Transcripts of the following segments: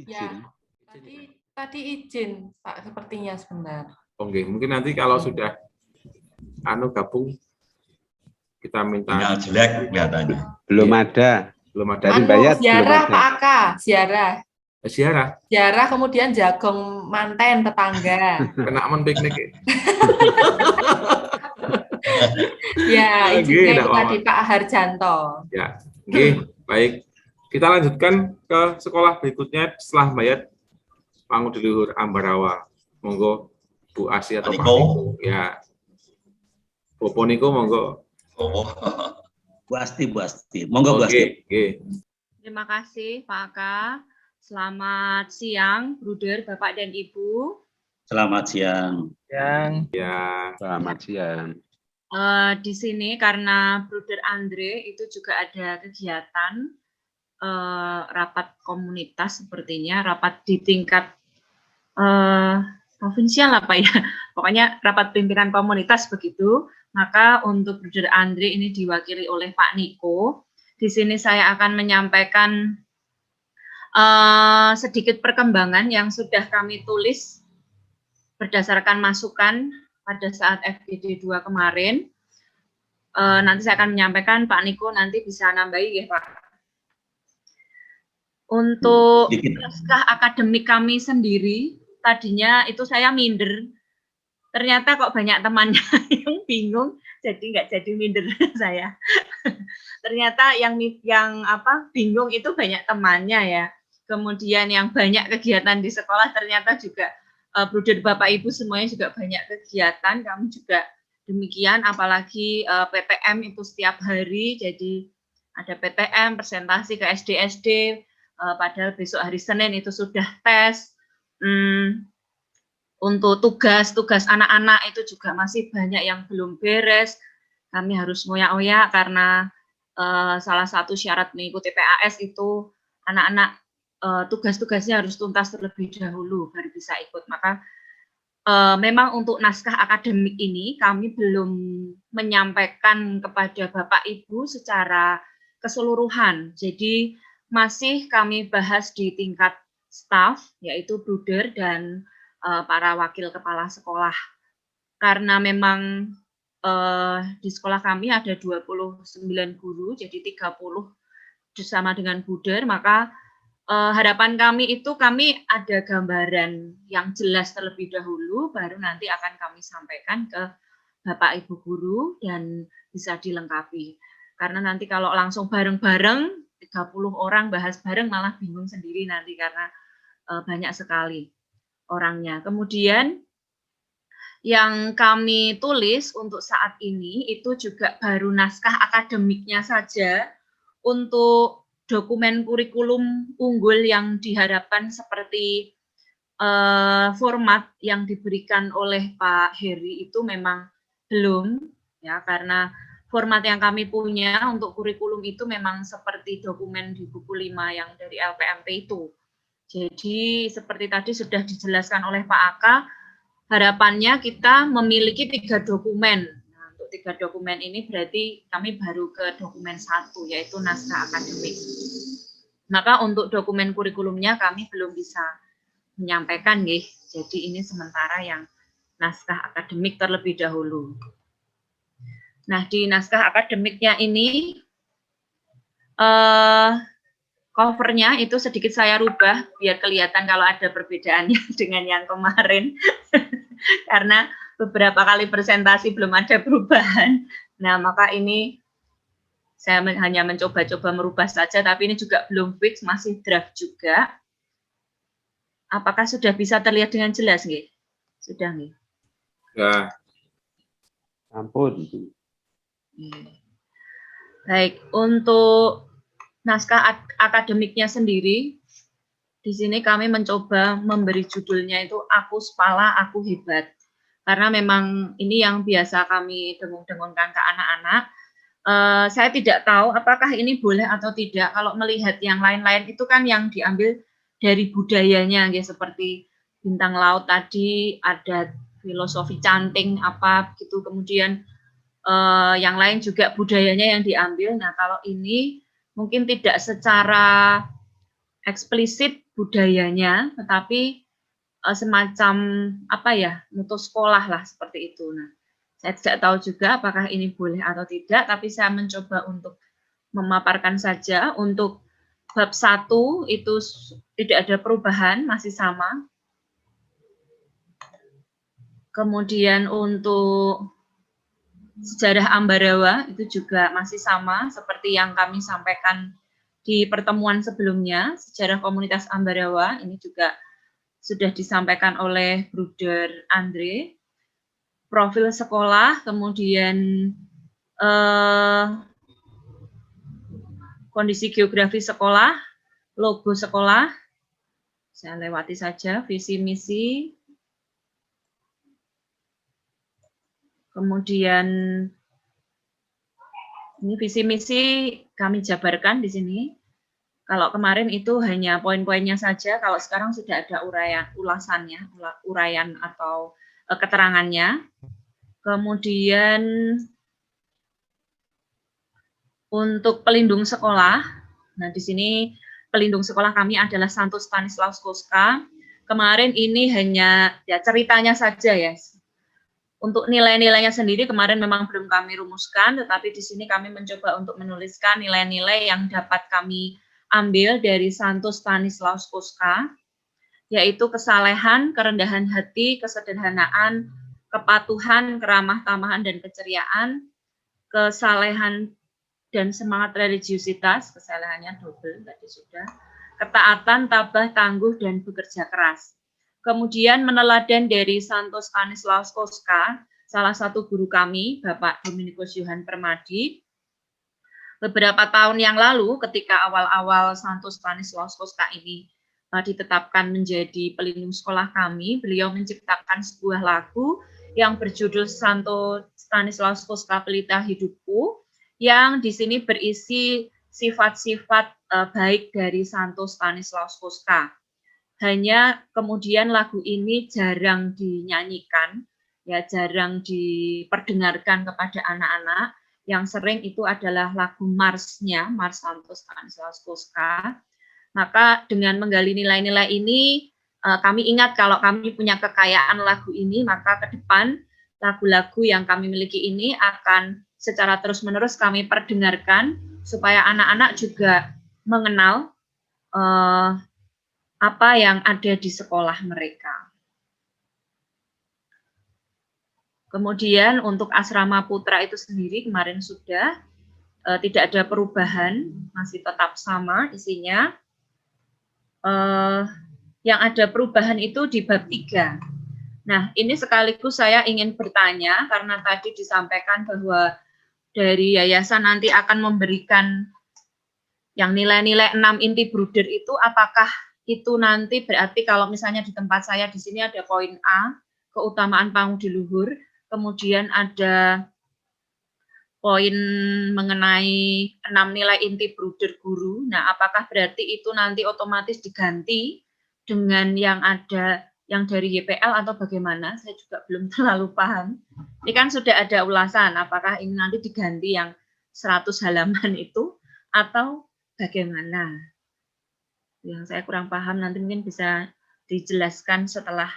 izin. Ya, tadi izin Pak sepertinya sebentar. Oke, mungkin nanti kalau sudah gabung kita minta. Sinyal jelek kelihatannya. Belum Iya. ada. Belum ada. Dari Bayat belum ziarah ada. Pak Aka, ziarah. Ziarah. Ziarah kemudian jagong manten tetangga. Kena aman piknik. Ya, Oke, izinnya itu tidak tadi apa-apa. Pak Harjanto. Ya, oke, baik. Kita lanjutkan ke sekolah berikutnya setelah Bayat Pangu Diluhur Ambarawa. Monggo Bu Asi atau Pak Niko. Niko. Ya. Bopo Niko, monggo. Oh. Bu Asti. Monggo Bu Asti. Oke. Terima kasih Pak Aka. Selamat siang, Bruder, Bapak dan Ibu. Selamat siang. Ya. Selamat siang. Di sini karena Bruder Andre itu juga ada kegiatan rapat komunitas sepertinya, rapat di tingkat provinsial apa ya, pokoknya rapat pimpinan komunitas begitu. Maka untuk Bruder Andre ini diwakili oleh Pak Niko. Di sini saya akan menyampaikan sedikit perkembangan yang sudah kami tulis berdasarkan masukan pada saat FGD 2 kemarin. Nanti saya akan menyampaikan, Pak Niko nanti bisa nambahi ya Pak. Untuk naskah akademik kami sendiri, tadinya itu saya minder. Ternyata kok banyak temannya yang bingung, jadi nggak jadi minder saya. Ternyata yang bingung itu banyak temannya ya. Kemudian yang banyak kegiatan di sekolah ternyata juga Bruder Bapak Ibu semuanya juga banyak kegiatan. Kami juga demikian, apalagi PTM itu setiap hari. Jadi ada PTM, presentasi ke SD-SD. Padahal besok hari Senin itu sudah tes. Untuk tugas anak-anak itu juga masih banyak yang belum beres. Kami harus ngoyak-ngoyak karena salah satu syarat mengikuti PAS itu anak-anak tugas-tugasnya harus tuntas terlebih dahulu baru bisa ikut. Maka memang untuk naskah akademik ini kami belum menyampaikan kepada Bapak Ibu secara keseluruhan. Jadi masih kami bahas di tingkat staf, yaitu Bruder dan para wakil kepala sekolah. Karena memang di sekolah kami ada 29 guru, jadi 30 bersama dengan Bruder, maka harapan kami itu kami ada gambaran yang jelas terlebih dahulu, baru nanti akan kami sampaikan ke Bapak Ibu guru dan bisa dilengkapi. Karena nanti kalau langsung bareng-bareng, 30 orang bahas bareng malah bingung sendiri nanti karena banyak sekali orangnya. Kemudian yang kami tulis untuk saat ini itu juga baru naskah akademiknya saja untuk dokumen kurikulum unggul yang diharapkan seperti format yang diberikan oleh Pak Heri itu memang belum ya, karena format yang kami punya untuk kurikulum itu memang seperti dokumen di buku 5 yang dari LPMP itu. Jadi seperti tadi sudah dijelaskan oleh Pak Aka, harapannya kita memiliki 3 dokumen. Nah, untuk 3 dokumen ini berarti kami baru ke dokumen 1, yaitu naskah akademik. Maka untuk dokumen kurikulumnya kami belum bisa menyampaikan, nggih. Jadi ini sementara yang naskah akademik terlebih dahulu. Nah, di naskah akademiknya ini covernya itu sedikit saya rubah biar kelihatan kalau ada perbedaannya dengan yang kemarin. Karena beberapa kali presentasi belum ada perubahan. Nah, maka ini saya hanya mencoba-coba merubah saja, tapi ini juga belum fix, masih draft juga. Apakah sudah bisa terlihat dengan jelas, nggih? Sudah, nggih? Ya. Ampun. Baik, untuk naskah akademiknya sendiri, di sini kami mencoba memberi judulnya itu Aku Spala, Aku Hebat. Karena memang ini yang biasa kami dengung-dengungkan ke anak-anak. Saya tidak tahu apakah ini boleh atau tidak. Kalau melihat yang lain-lain itu kan yang diambil dari budayanya, ya, seperti bintang laut tadi, ada filosofi canting apa gitu. Kemudian yang lain juga budayanya yang diambil. Nah, kalau ini mungkin tidak secara eksplisit budayanya, tetapi semacam apa ya, mutu sekolah lah seperti itu. Nah, saya tidak tahu juga apakah ini boleh atau tidak, tapi saya mencoba untuk memaparkan saja. Untuk bab 1 itu tidak ada perubahan, masih sama. Kemudian untuk sejarah Ambarawa itu juga masih sama seperti yang kami sampaikan di pertemuan sebelumnya. Sejarah komunitas Ambarawa ini juga sudah disampaikan oleh Bruder Andre. Profil sekolah, kemudian kondisi geografi sekolah, logo sekolah, saya lewati saja, visi misi, kemudian ini visi misi kami jabarkan di sini. Kalau kemarin itu hanya poin-poinnya saja, kalau sekarang sudah ada uraian atau keterangannya. Kemudian untuk pelindung sekolah, nah di sini pelindung sekolah kami adalah Santo Stanislaus Kostka. Kemarin ini hanya ya ceritanya saja ya. Untuk nilai-nilainya sendiri kemarin memang belum kami rumuskan, tetapi di sini kami mencoba untuk menuliskan nilai-nilai yang dapat kami ambil dari Santo Stanislaus Kostka, yaitu kesalehan, kerendahan hati, kesederhanaan, kepatuhan, keramah tamahan dan keceriaan, kesalehan dan semangat religiusitas, kesalehannya double tadi sudah, ketaatan, tabah, tangguh dan bekerja keras. Kemudian meneladan dari Santo Stanislaus Kostka, salah satu guru kami, Bapak Dominikus Yohan Permadi. Beberapa tahun yang lalu, ketika awal-awal Santo Stanislaus Kostka ini ditetapkan menjadi pelindung sekolah kami, beliau menciptakan sebuah lagu yang berjudul Santo Stanislaus Kostka Pelita Hidupku, yang di sini berisi sifat-sifat baik dari Santo Stanislaus Kostka. Hanya kemudian lagu ini jarang dinyanyikan, ya jarang diperdengarkan kepada anak-anak. Yang sering itu adalah lagu marsnya, Mars Santo Stanislaus Kostka. Maka dengan menggali nilai-nilai ini, kami ingat kalau kami punya kekayaan lagu ini, maka ke depan lagu-lagu yang kami miliki ini akan secara terus-menerus kami perdengarkan, supaya anak-anak juga mengenal apa yang ada di sekolah mereka. Kemudian untuk asrama putra itu sendiri kemarin sudah tidak ada perubahan, masih tetap sama isinya. Yang ada perubahan itu di bab 3. Nah, ini sekaligus saya ingin bertanya, karena tadi disampaikan bahwa dari yayasan nanti akan memberikan yang nilai-nilai 6 inti bruder itu, apakah itu nanti berarti kalau misalnya di tempat saya di sini ada poin A, keutamaan pangudi luhur, kemudian ada poin mengenai 6 nilai inti bruder guru. Nah, apakah berarti itu nanti otomatis diganti dengan yang ada yang dari YPL atau bagaimana? Saya juga belum terlalu paham. Ini kan sudah ada ulasan, apakah ini nanti diganti yang 100 halaman itu atau bagaimana? Yang saya kurang paham, nanti mungkin bisa dijelaskan setelah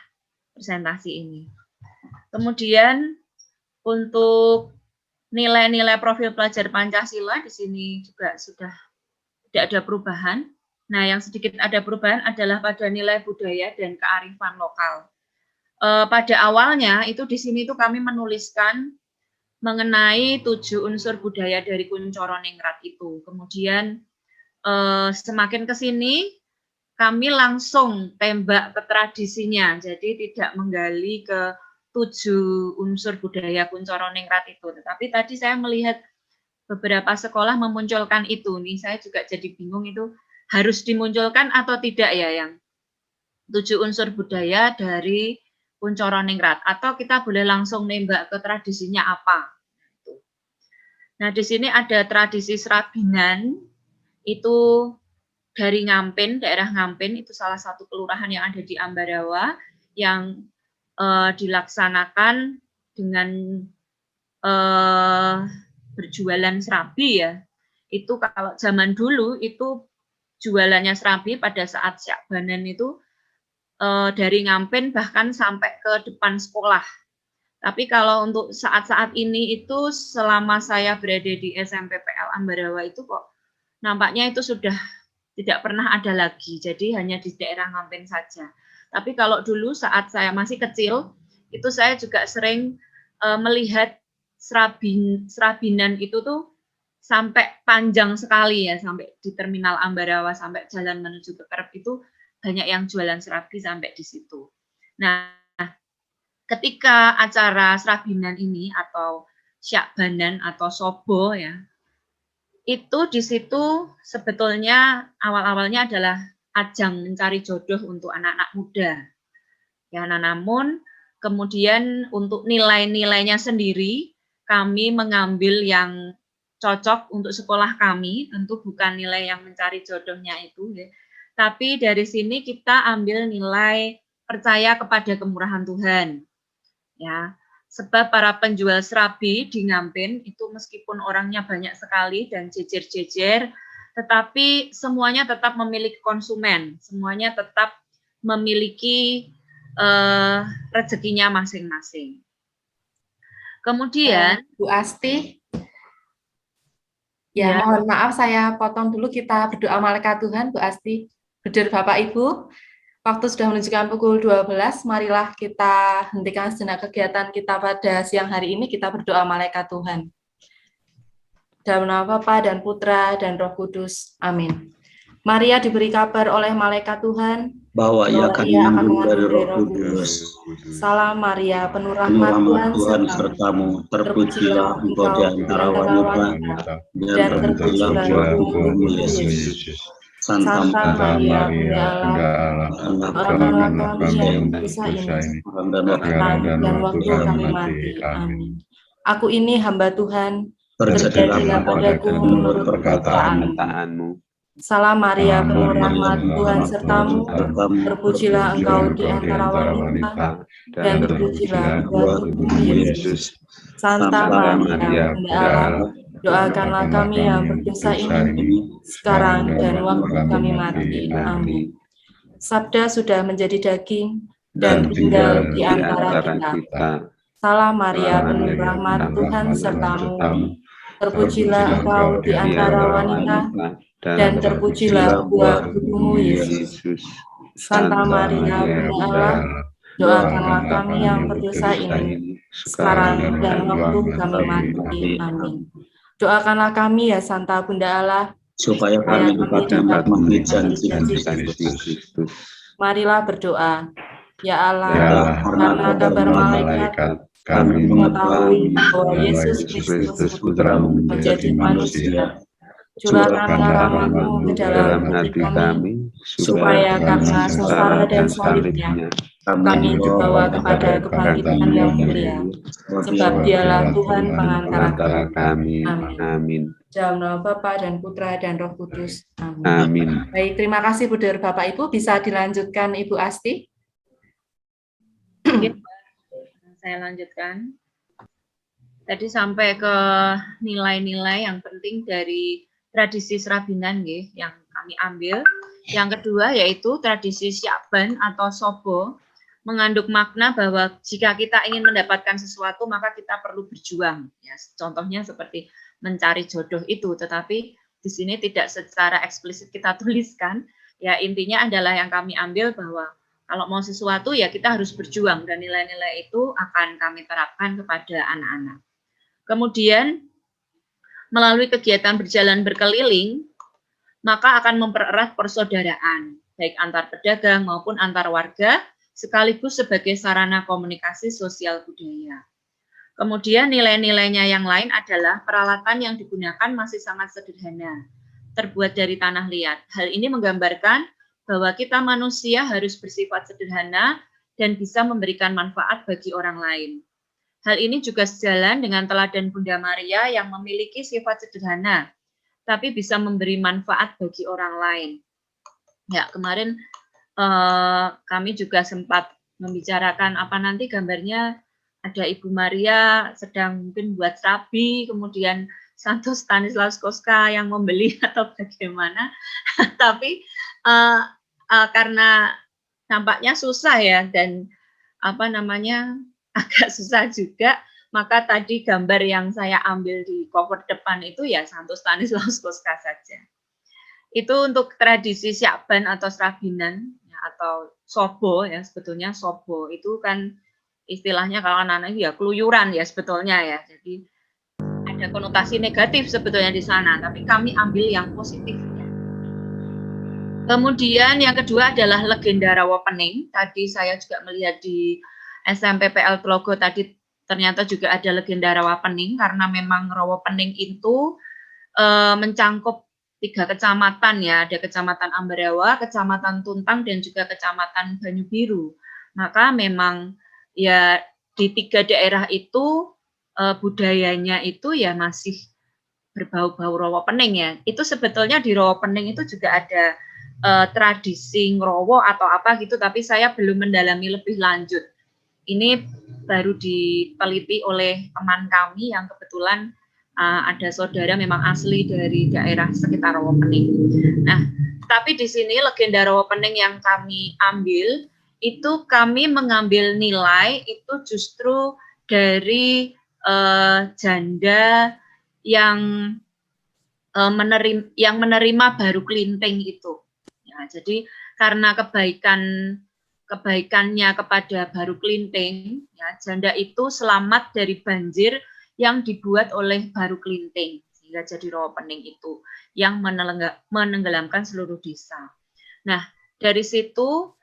presentasi ini. Kemudian untuk nilai-nilai profil pelajar Pancasila di sini juga sudah tidak ada perubahan. Nah, yang sedikit ada perubahan adalah pada nilai budaya dan kearifan lokal. Pada awalnya itu di sini tuh kami menuliskan mengenai 7 unsur budaya dari Kuncoro Ningrat itu. Kemudian semakin ke sini kami langsung tembak ke tradisinya, jadi tidak menggali ke 7 unsur budaya Kuncoro Ningrat itu. Tetapi tadi saya melihat beberapa sekolah memunculkan itu. Nih saya juga jadi bingung itu harus dimunculkan atau tidak ya yang 7 unsur budaya dari Kuncoro Ningrat, atau kita boleh langsung nembak ke tradisinya apa. Nah, di sini ada tradisi Serabinan, itu dari Ngampen, daerah Ngampen, itu salah satu kelurahan yang ada di Ambarawa, yang dilaksanakan dengan berjualan serabi ya. Itu kalau zaman dulu itu jualannya serabi pada saat Syakbanan itu dari Ngampen bahkan sampai ke depan sekolah. Tapi kalau untuk saat-saat ini itu selama saya berada di SMP PL Ambarawa itu kok nampaknya itu sudah tidak pernah ada lagi. Jadi hanya di daerah Ngampen saja. Tapi kalau dulu saat saya masih kecil itu saya juga sering melihat serabinan itu tuh sampai panjang sekali ya, sampai di terminal Ambarawa sampai jalan menuju ke Kerep itu banyak yang jualan serabi sampai di situ. Nah, ketika acara serabinan ini atau Syakbanan atau Sobo ya, itu di situ sebetulnya awal-awalnya adalah ajang mencari jodoh untuk anak-anak muda. Ya, namun kemudian untuk nilai-nilainya sendiri kami mengambil yang cocok untuk sekolah kami, tentu bukan nilai yang mencari jodohnya itu ya. Tapi dari sini kita ambil nilai percaya kepada kemurahan Tuhan. Ya, sebab para penjual serabi di Ngampen itu meskipun orangnya banyak sekali dan jejer-jejer, tetapi semuanya tetap memiliki konsumen, semuanya tetap memiliki rezekinya masing-masing. Kemudian Bu Asti, ya, mohon maaf saya potong dulu, kita berdoa malaikat Tuhan, Bu Asti. Saudara Bapak Ibu, waktu sudah menunjukkan pukul 12, marilah kita hentikan sejenak kegiatan kita pada siang hari ini, kita berdoa malaikat Tuhan. Dalam nama Bapa dan Putra dan Roh Kudus. Amin. Maria diberi kabar oleh malaikat Tuhan bahwa ia akan mengandung dari Roh Kudus. Salam Maria, penuh Penuh rahmat rahmat Tuhan sertamu. sertamu, terpujilah engkau di antara wanita, dan terpujilah buah tubuhmu Yesus. Santa Maria, Bunda Allah, Doakanlah kami yang berdosa ini, dan waktu kami mati. Amin. Aku ini hamba Tuhan, berjadilah padaku menurut perkataanmu. Salam Maria, penuh rahmat Tuhan sertamu, terpujilah engkau di antara wanita, dan terpujilah buah tubuhmu Yesus. Santa Maria, Bunda Allah, doakanlah kami yang berdosa ini, sekarang dan waktu kami mati. Amin. Sabda sudah menjadi daging dan tinggal di antara kita. Salam Maria, penuh rahmat Tuhan sertamu, terpujilah engkau di antara wanita, dan terpujilah buah tubuhmu Yesus. Santa Maria, Bunda Allah, doakanlah kami yang berdosa ini, sekarang dan waktu kami mati. Amin. Doakanlah kami ya Santa Bunda Allah, supaya kami dapat mengerti janji Kristus. Marilah berdoa. Ya Allah, Ya Allah, karena kabar malaikat, kami mengetahui bahwa Yesus Kristus Putramu menjadi manusia. Curahkanlah rahmat-Mu ke dalam hati kami, supaya karena sengsara dan salibnya, kami dibawa kepada kebangkitan yang mulia. Sebab Dialah Tuhan pengantara kami. Amin. Dalam nama Bapa dan Putra dan Roh Kudus. Amin. Amin. Baik, terima kasih Saudara Bapak Ibu. Bisa dilanjutkan Ibu Asti. Saya lanjutkan. Tadi sampai ke nilai-nilai yang penting dari tradisi serabinan yang kami ambil. Yang kedua yaitu tradisi Syakban atau Sobo, mengandung makna bahwa jika kita ingin mendapatkan sesuatu maka kita perlu berjuang. Ya, contohnya seperti mencari jodoh itu, tetapi di sini tidak secara eksplisit kita tuliskan. Ya, intinya adalah yang kami ambil bahwa kalau mau sesuatu ya kita harus berjuang, dan nilai-nilai itu akan kami terapkan kepada anak-anak. Kemudian melalui kegiatan berjalan berkeliling, maka akan mempererat persaudaraan, baik antar pedagang maupun antar warga, sekaligus sebagai sarana komunikasi sosial budaya. Kemudian nilai-nilainya yang lain adalah peralatan yang digunakan masih sangat sederhana, terbuat dari tanah liat. Hal ini menggambarkan bahwa kita manusia harus bersifat sederhana dan bisa memberikan manfaat bagi orang lain. Hal ini juga sejalan dengan teladan Bunda Maria yang memiliki sifat sederhana, tapi bisa memberi manfaat bagi orang lain. Ya, kemarin kami juga sempat membicarakan apa nanti gambarnya ada Ibu Maria sedang mungkin buat serabi, kemudian Santo Stanislaus Kostka yang membeli atau bagaimana, tapi karena nampaknya susah ya, dan agak susah juga, maka tadi gambar yang saya ambil di cover depan itu ya Santo Stanislaus Kostka saja. Itu untuk tradisi Syakban atau Srabinan ya, atau Sobo ya, sebetulnya Sobo itu kan istilahnya kalau anak-anak ya keluyuran ya sebetulnya ya. Jadi ada konotasi negatif sebetulnya di sana, tapi kami ambil yang positifnya. Kemudian yang kedua adalah legenda Rawa Pening. Tadi saya juga melihat di SMPPL Tlogo tadi ternyata juga ada legenda Rawa Pening, karena memang Rawa Pening itu mencangkup 3 kecamatan ya, ada Kecamatan Ambarawa, Kecamatan Tuntang, dan juga Kecamatan Banyubiru. Maka memang ya di 3 daerah itu budayanya itu ya masih berbau-bau Rawa Pening ya. Itu sebetulnya di Rawa Pening itu juga ada tradisi ngrowo atau apa gitu, tapi saya belum mendalami lebih lanjut. Ini baru diteliti oleh teman kami yang kebetulan ada saudara memang asli dari daerah sekitar Rawa Pening. Nah, tapi di sini legenda Rawa Pening yang kami ambil, itu kami mengambil nilai itu justru dari janda yang menerima baru kelinting itu. Ya, jadi karena kebaikannya kepada baru kelinting, ya, janda itu selamat dari banjir yang dibuat oleh baru kelinting, sehingga jadi Rawa Pening itu yang menenggelamkan seluruh desa. Nah, dari situ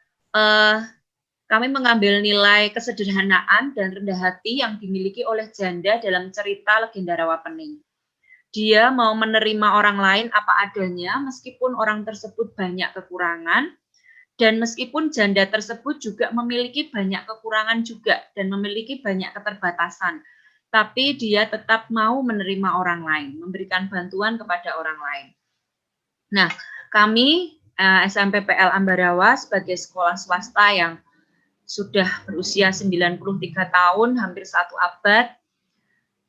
kami mengambil nilai kesederhanaan dan rendah hati yang dimiliki oleh janda dalam cerita legenda Rawa Pening. Dia mau menerima orang lain apa adanya, meskipun orang tersebut banyak kekurangan, dan meskipun janda tersebut juga memiliki banyak kekurangan juga dan memiliki banyak keterbatasan, tapi dia tetap mau menerima orang lain, memberikan bantuan kepada orang lain. Nah, kami SMPPL Ambarawa sebagai sekolah swasta yang sudah berusia 93 tahun, hampir 1 abad,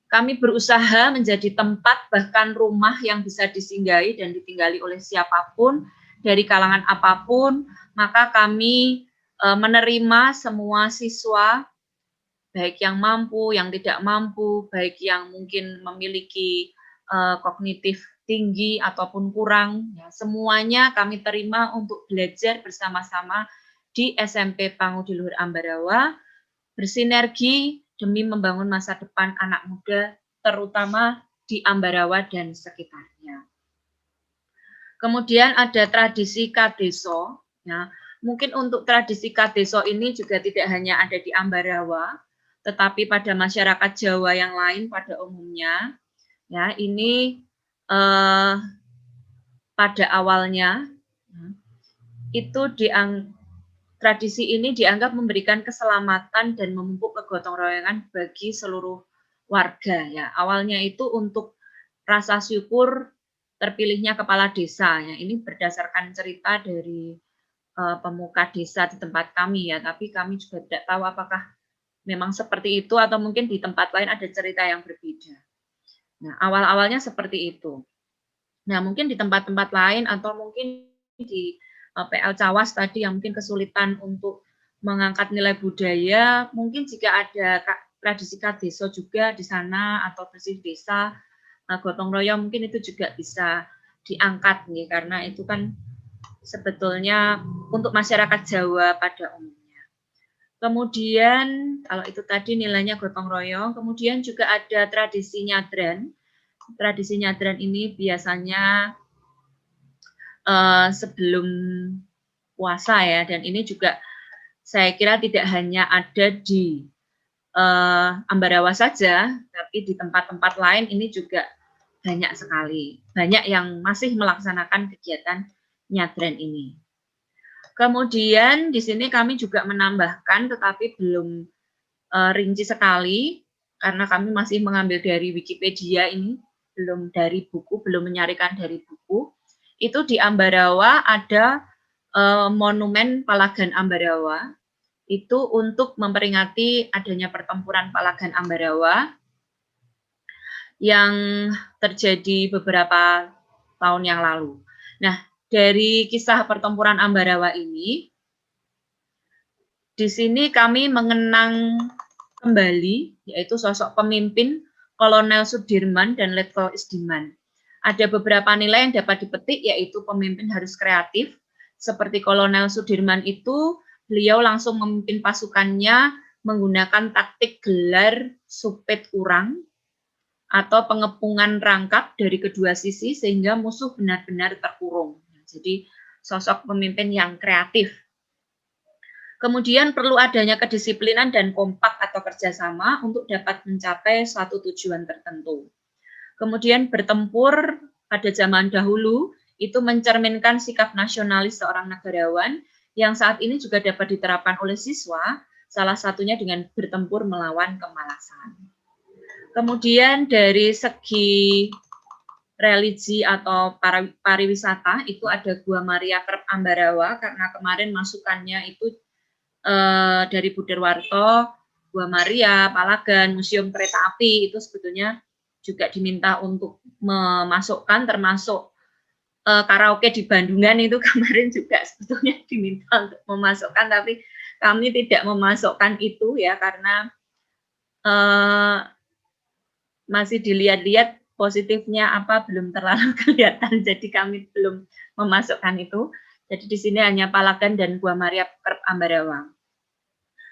kami berusaha menjadi tempat bahkan rumah yang bisa disinggahi dan ditinggali oleh siapapun, dari kalangan apapun. Maka kami menerima semua siswa, baik yang mampu, yang tidak mampu, baik yang mungkin memiliki kognitif tinggi ataupun kurang, ya, semuanya kami terima untuk belajar bersama-sama di SMP Pangu di Luhur Ambarawa, bersinergi demi membangun masa depan anak muda, terutama di Ambarawa dan sekitarnya. Kemudian ada tradisi Kadeso. Ya, mungkin untuk tradisi Kadeso ini juga tidak hanya ada di Ambarawa, tetapi pada masyarakat Jawa yang lain pada umumnya. Ya, ini pada awalnya itu tradisi ini dianggap memberikan keselamatan dan memupuk kegotong royongan bagi seluruh warga. Ya, awalnya itu untuk rasa syukur terpilihnya kepala desa. Ya, ini berdasarkan cerita dari pemuka desa di tempat kami ya, tapi kami juga tidak tahu apakah memang seperti itu atau mungkin di tempat lain ada cerita yang berbeda. Nah, awal-awalnya seperti itu. Nah, mungkin di tempat-tempat lain atau mungkin di PL Cawas tadi yang mungkin kesulitan untuk mengangkat nilai budaya, mungkin jika ada tradisi Kadeso juga di sana atau bersih desa, gotong royong mungkin itu juga bisa diangkat nih, karena itu kan sebetulnya untuk masyarakat Jawa pada umumnya. Kemudian kalau itu tadi nilainya gotong royong, kemudian juga ada tradisi nyadran. Tradisi nyadran ini biasanya sebelum puasa ya, dan ini juga saya kira tidak hanya ada di Ambarawa saja, tapi di tempat-tempat lain ini juga banyak sekali. Banyak yang masih melaksanakan kegiatan nyadran ini. Kemudian di sini kami juga menambahkan, tetapi belum rinci sekali, karena kami masih mengambil dari Wikipedia ini, belum dari buku, belum menyarikan dari buku. Itu di Ambarawa ada monumen Palagan Ambarawa, itu untuk memperingati adanya pertempuran Palagan Ambarawa. yang terjadi beberapa tahun yang lalu. Nah, dari kisah pertempuran Ambarawa ini, di sini kami mengenang kembali, yaitu sosok pemimpin Kolonel Sudirman dan Letkol Isdiman. Ada beberapa nilai yang dapat dipetik, yaitu pemimpin harus kreatif. Seperti Kolonel Sudirman itu, beliau langsung memimpin pasukannya menggunakan taktik gelar supit urang atau pengepungan rangkap dari kedua sisi sehingga musuh benar-benar terkurung. Jadi sosok pemimpin yang kreatif. Kemudian perlu adanya kedisiplinan dan kompak atau kerjasama untuk dapat mencapai suatu tujuan tertentu. Kemudian bertempur pada zaman dahulu itu mencerminkan sikap nasionalis seorang negarawan yang saat ini juga dapat diterapkan oleh siswa, salah satunya dengan bertempur melawan kemalasan. Kemudian dari segi religi atau pariwisata itu ada Gua Maria Kerep Ambarawa, karena kemarin masukannya itu dari Buderwarto, Gua Maria, Palagan, Museum Kereta Api itu sebetulnya juga diminta untuk memasukkan, termasuk karaoke di Bandungan itu kemarin juga sebetulnya diminta untuk memasukkan, tapi kami tidak memasukkan itu ya karena masih dilihat-lihat positifnya apa belum terlalu kelihatan, jadi kami belum memasukkan itu. Jadi di sini hanya Palagan dan Gua Maria Kerep Ambarawa.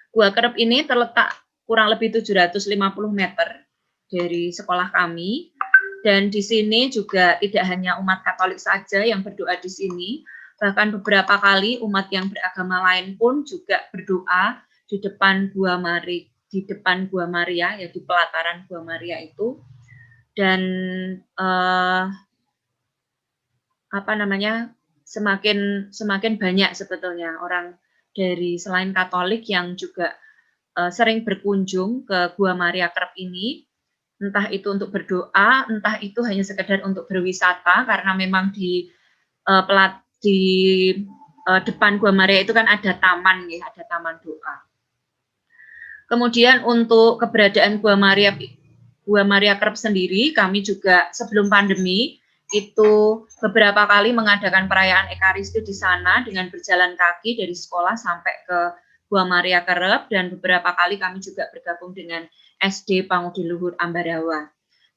Gua Kerep ini terletak kurang lebih 750 meter dari sekolah kami, dan di sini juga tidak hanya umat Katolik saja yang berdoa di sini, bahkan beberapa kali umat yang beragama lain pun juga berdoa di depan Gua Maria, ya di pelataran Gua Maria itu. Dan semakin banyak sebetulnya orang dari selain Katolik yang juga sering berkunjung ke Gua Maria Kerep ini, entah itu untuk berdoa, entah itu hanya sekedar untuk berwisata, karena memang di depan Gua Maria itu kan ada taman, ya, ada taman doa. Kemudian untuk keberadaan Gua Maria Kerep sendiri, kami juga sebelum pandemi itu beberapa kali mengadakan perayaan Ekaristi di sana dengan berjalan kaki dari sekolah sampai ke Gua Maria Kerep, dan beberapa kali kami juga bergabung dengan SD Pangudiluhur Ambarawa.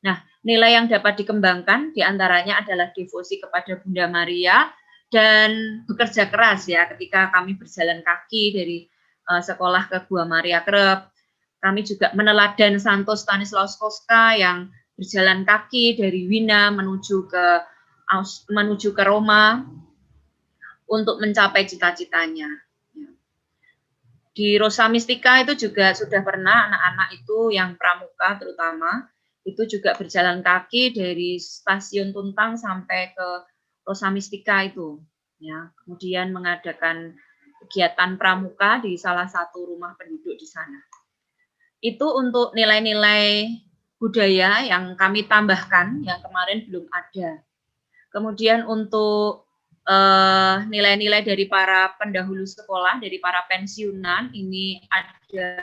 Nah, nilai yang dapat dikembangkan diantaranya adalah devosi kepada Bunda Maria dan bekerja keras ya ketika kami berjalan kaki dari sekolah ke Gua Maria Kerep. Kami juga meneladan Santo Stanislaus Kostka yang berjalan kaki dari Wina menuju ke Roma untuk mencapai cita-citanya. Di Rosa Mistika itu juga sudah pernah anak-anak itu yang pramuka terutama itu juga berjalan kaki dari stasiun Tuntang sampai ke Rosa Mistika itu, ya. Kemudian mengadakan kegiatan pramuka di salah satu rumah penduduk di sana. Itu untuk nilai-nilai budaya yang kami tambahkan yang kemarin belum ada. Kemudian untuk nilai-nilai dari para pendahulu sekolah, dari para pensiunan, ini ada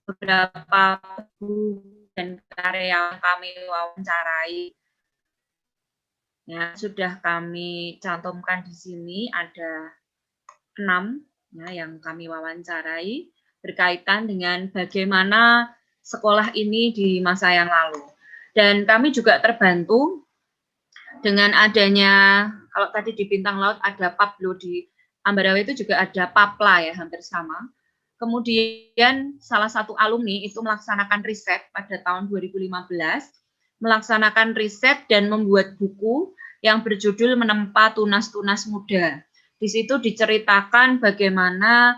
beberapa guru dan karyawan kami wawancarai. Ya, sudah kami cantumkan di sini ada 6 ya, yang kami wawancarai berkaitan dengan bagaimana sekolah ini di masa yang lalu. Dan kami juga terbantu dengan adanya, kalau tadi di Bintang Laut ada Pablo, di Ambarawa itu juga ada Papla ya, hampir sama. Kemudian salah satu alumni itu melaksanakan riset pada tahun 2015, melaksanakan riset dan membuat buku yang berjudul Menempa Tunas-Tunas Muda. Di situ diceritakan bagaimana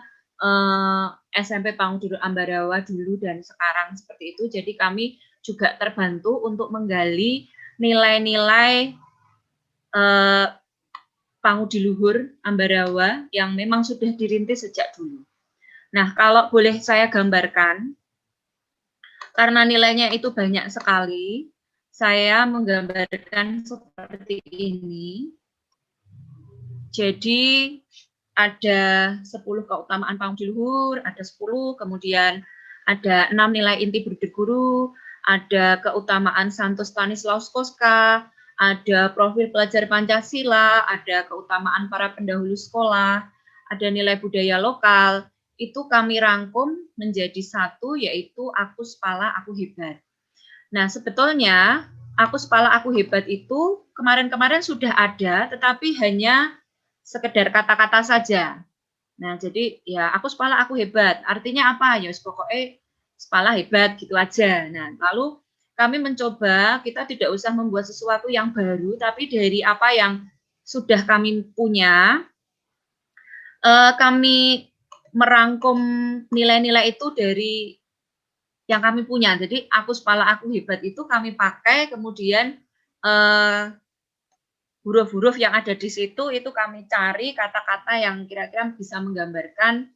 SMP Pangudiluhur Ambarawa dulu dan sekarang seperti itu. Jadi kami juga terbantu untuk menggali nilai-nilai Pangudiluhur Ambarawa yang memang sudah dirintis sejak dulu. Nah, kalau boleh saya gambarkan, karena nilainya itu banyak sekali, saya menggambarkan seperti ini. Jadi ada 10 keutamaan Pangudiluhur, ada 10, kemudian ada 6 nilai inti Budi Guru, ada keutamaan Santo Stanislaus Kostka, ada profil pelajar Pancasila, ada keutamaan para pendahulu sekolah, ada nilai budaya lokal. Itu kami rangkum menjadi satu, yaitu Aku Spala Aku Hebat. Nah, sebetulnya Aku Spala Aku Hebat itu kemarin-kemarin sudah ada, tetapi hanya sekedar kata-kata saja. Nah, jadi ya Aku Spala Aku Hebat, artinya apa? Ya pokoknya Spala hebat gitu aja. Nah, lalu kami mencoba, kita tidak usah membuat sesuatu yang baru, tapi dari apa yang sudah kami punya, kami merangkum nilai-nilai itu dari yang kami punya. Jadi Aku Spala Aku Hebat itu kami pakai, kemudian huruf-huruf yang ada di situ itu kami cari kata-kata yang kira-kira bisa menggambarkan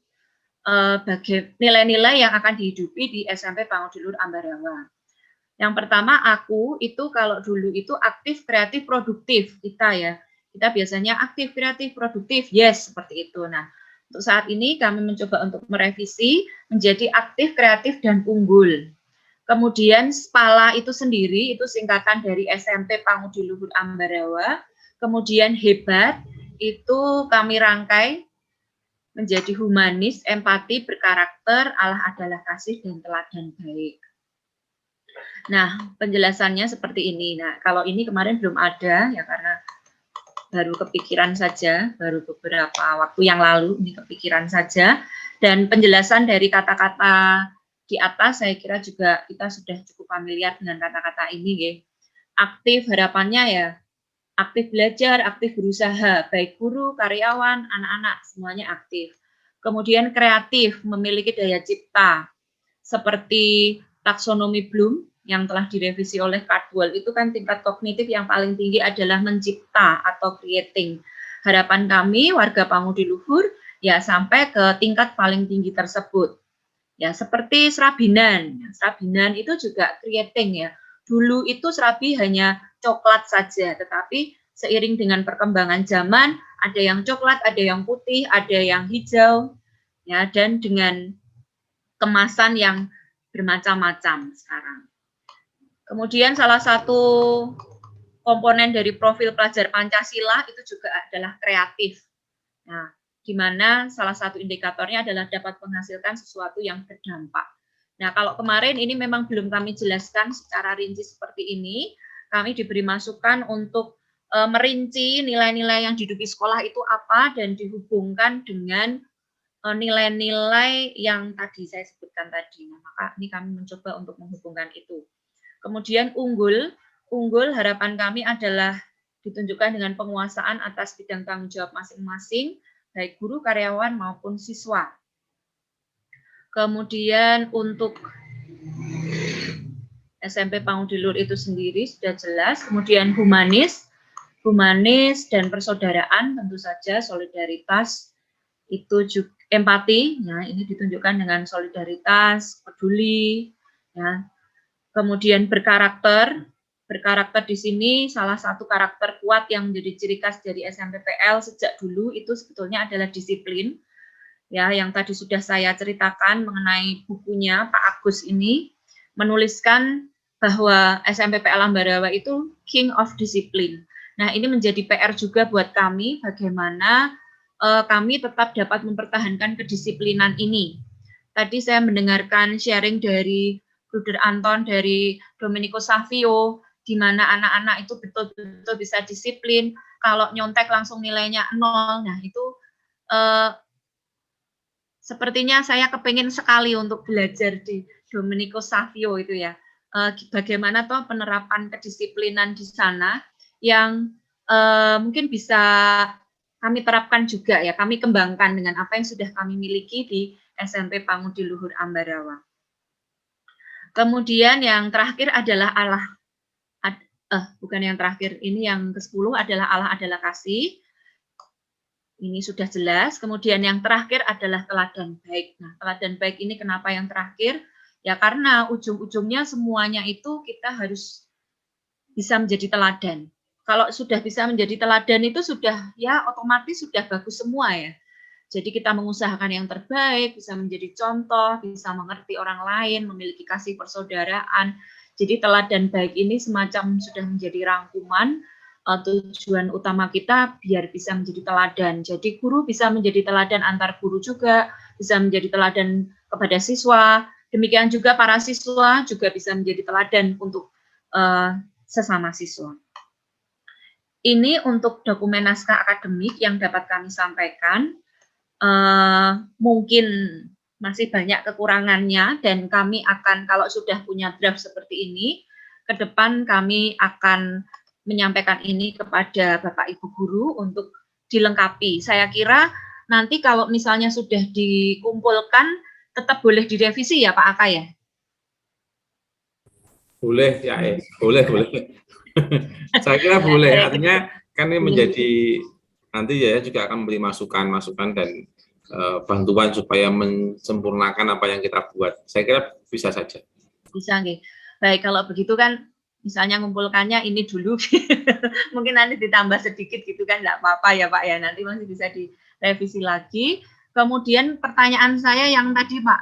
nilai-nilai yang akan dihidupi di SMP Pangudilur Ambarawa. Yang pertama, aku itu kalau dulu itu aktif, kreatif, produktif kita ya. Kita biasanya aktif, kreatif, produktif, yes, seperti itu. Nah, untuk saat ini kami mencoba untuk merevisi menjadi aktif, kreatif, dan unggul. Kemudian Spala itu sendiri, itu singkatan dari SMP Pangudilur Ambarawa. Kemudian hebat, itu kami rangkai menjadi humanis, empati, berkarakter, Allah adalah kasih, dan teladan baik. Nah, penjelasannya seperti ini. Nah, kalau ini kemarin belum ada, ya karena baru kepikiran saja, baru beberapa waktu yang lalu ini kepikiran saja, dan penjelasan dari kata-kata di atas saya kira juga kita sudah cukup familiar dengan kata-kata ini ya. Aktif harapannya ya, aktif belajar, aktif berusaha, baik guru, karyawan, anak-anak semuanya aktif. Kemudian kreatif, memiliki daya cipta, seperti taksonomi Bloom yang telah direvisi oleh Cardwell, itu kan tingkat kognitif yang paling tinggi adalah mencipta atau creating. Harapan kami warga Pangudiluhur ya sampai ke tingkat paling tinggi tersebut. Ya seperti Serabinan. Serabinan itu juga creating ya. Dulu itu Serabi hanya coklat saja, tetapi seiring dengan perkembangan zaman ada yang coklat, ada yang putih, ada yang hijau ya, dan dengan kemasan yang bermacam-macam sekarang. Kemudian salah satu komponen dari profil pelajar Pancasila itu juga adalah kreatif. Nah, di mana salah satu indikatornya adalah dapat menghasilkan sesuatu yang berdampak. Nah, kalau kemarin ini memang belum kami jelaskan secara rinci seperti ini, kami diberi masukan untuk merinci nilai-nilai yang dihidupi sekolah itu apa dan dihubungkan dengan nilai-nilai yang tadi saya sebutkan tadi. Nah, maka ini kami mencoba untuk menghubungkan itu. Kemudian unggul harapan kami adalah ditunjukkan dengan penguasaan atas bidang tanggung jawab masing-masing, baik guru, karyawan, maupun siswa. Kemudian untuk SMP Pangudilur itu sendiri sudah jelas. Kemudian humanis dan persaudaraan, tentu saja solidaritas, itu juga empati, ya, ini ditunjukkan dengan solidaritas, peduli, ya. Kemudian berkarakter di sini salah satu karakter kuat yang menjadi ciri khas dari SMPPL sejak dulu itu sebetulnya adalah disiplin. Ya, yang tadi sudah saya ceritakan mengenai bukunya Pak Agus ini menuliskan bahwa SMPPL Ambarawa itu King of Discipline. Nah, ini menjadi PR juga buat kami bagaimana kami tetap dapat mempertahankan kedisiplinan ini. Tadi saya mendengarkan sharing dari Bruder Anton, dari Domenico Savio, di mana anak-anak itu betul-betul bisa disiplin. Kalau nyontek langsung nilainya 0. Nah, itu sepertinya saya kepingin sekali untuk belajar di Domenico Savio itu ya. Bagaimana toh penerapan kedisiplinan di sana yang mungkin bisa kami terapkan juga ya, kami kembangkan dengan apa yang sudah kami miliki di SMP Pangudiluhur Ambarawa. Kemudian yang terakhir adalah bukan yang terakhir, ini yang ke-10 adalah Allah adalah kasih. Ini sudah jelas. Kemudian yang terakhir adalah teladan baik. Nah, teladan baik ini kenapa yang terakhir? Ya karena ujung-ujungnya semuanya itu kita harus bisa menjadi teladan. Kalau sudah bisa menjadi teladan itu sudah ya otomatis sudah bagus semua ya. Jadi kita mengusahakan yang terbaik, bisa menjadi contoh, bisa mengerti orang lain, memiliki kasih persaudaraan. Jadi teladan baik ini semacam sudah menjadi rangkuman tujuan utama kita biar bisa menjadi teladan. Jadi guru bisa menjadi teladan antar guru juga, bisa menjadi teladan kepada siswa. Demikian juga para siswa juga bisa menjadi teladan untuk sesama siswa. Ini untuk dokumen naskah akademik yang dapat kami sampaikan. Mungkin masih banyak kekurangannya dan kami akan, kalau sudah punya draft seperti ini, ke depan kami akan menyampaikan ini kepada Bapak Ibu Guru untuk dilengkapi. Saya kira nanti kalau misalnya sudah dikumpulkan, tetap boleh direvisi ya Pak Aka ya? Boleh ya, boleh. Saya kira boleh, artinya kan ini menjadi, nanti ya juga akan memberi masukan dan bantuan supaya mensempurnakan apa yang kita buat. Saya kira bisa saja. Bisa, nggih. Baik, kalau begitu kan misalnya ngumpulkannya ini dulu, mungkin nanti ditambah sedikit gitu kan, enggak apa-apa ya Pak ya, nanti masih bisa direvisi lagi. Kemudian pertanyaan saya yang tadi Pak,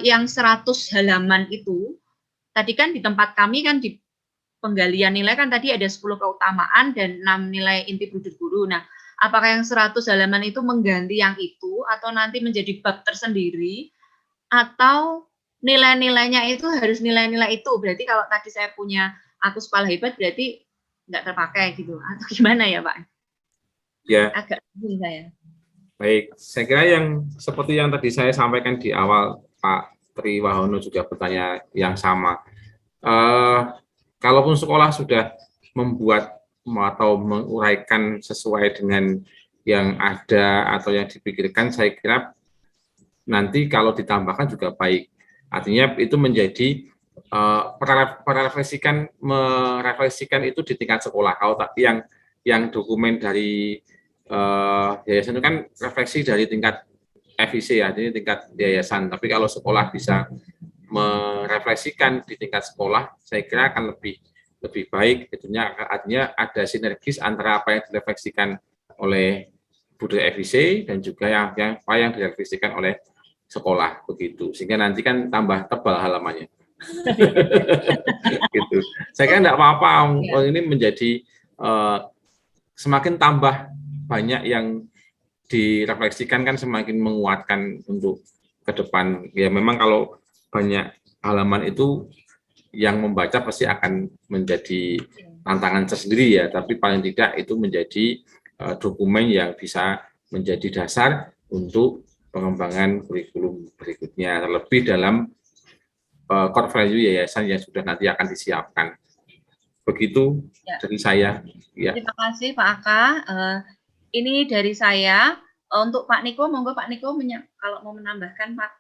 yang 100 halaman itu, tadi kan di tempat kami kan di penggalian nilai kan tadi ada 10 keutamaan dan 6 nilai inti blunder guru. Nah, apakah yang 100 halaman itu mengganti yang itu atau nanti menjadi bab tersendiri atau nilai-nilainya itu harus nilai-nilai itu? Berarti kalau tadi saya punya Aku Sekolah Hebat berarti nggak terpakai gitu atau gimana ya Pak? Ya. Agak bingung saya. Baik, saya kira yang seperti yang tadi saya sampaikan di awal, Pak Tri Wahono juga bertanya yang sama. Kalaupun sekolah sudah membuat atau menguraikan sesuai dengan yang ada atau yang dipikirkan, saya kira nanti kalau ditambahkan juga baik. Artinya itu menjadi merefleksikan itu di tingkat sekolah. Kalau tadi yang dokumen dari yayasan itu kan refleksi dari tingkat FIC ya, jadi tingkat yayasan. Tapi kalau sekolah bisa merefleksikan di tingkat sekolah, saya kira akan lebih baik. Artinya ada sinergis antara apa yang direfleksikan oleh budaya FIC dan juga apa yang direfleksikan oleh sekolah begitu. Sehingga nanti kan tambah tebal halamannya. Gitu. Saya kira enggak apa-apa. Ini menjadi semakin tambah banyak yang direfleksikan kan semakin menguatkan untuk ke depan. Ya memang kalau banyak halaman itu yang membaca pasti akan menjadi tantangan tersendiri ya, tapi paling tidak itu menjadi dokumen yang bisa menjadi dasar untuk pengembangan kurikulum berikutnya, terlebih dalam core value yayasan yang sudah nanti akan disiapkan. Begitu ya. Dari saya. Ya. Terima kasih Pak Aka. Ini dari saya. Untuk Pak Niko, monggo Pak Niko kalau mau menambahkan Pak.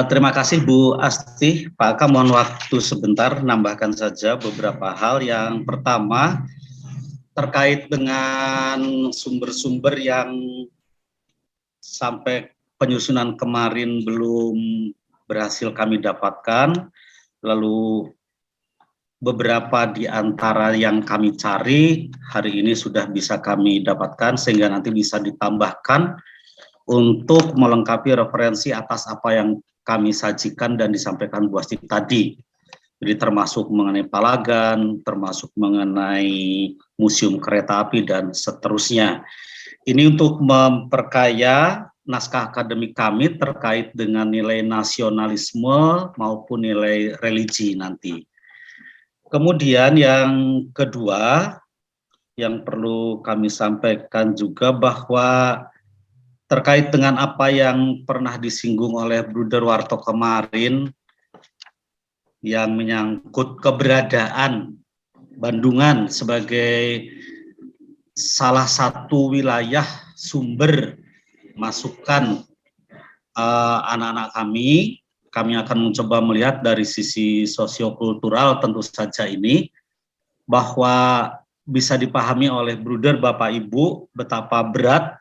Terima kasih Bu Asti. Pak Aka, mohon waktu sebentar, nambahkan saja beberapa hal. Yang pertama, terkait dengan sumber-sumber yang sampai penyusunan kemarin belum berhasil kami dapatkan, lalu beberapa di antara yang kami cari hari ini sudah bisa kami dapatkan, sehingga nanti bisa ditambahkan untuk melengkapi referensi atas apa yang kami sajikan dan disampaikan Bu Asti tadi. Jadi termasuk mengenai Palagan, termasuk mengenai Museum Kereta Api, dan seterusnya. Ini untuk memperkaya naskah akademik kami terkait dengan nilai nasionalisme maupun nilai religi nanti. Kemudian yang kedua, yang perlu kami sampaikan juga bahwa terkait dengan apa yang pernah disinggung oleh Bruder Warto kemarin, yang menyangkut keberadaan Bandungan sebagai salah satu wilayah sumber masukan anak-anak kami akan mencoba melihat dari sisi sosiokultural tentu saja ini, bahwa bisa dipahami oleh Bruder Bapak Ibu betapa berat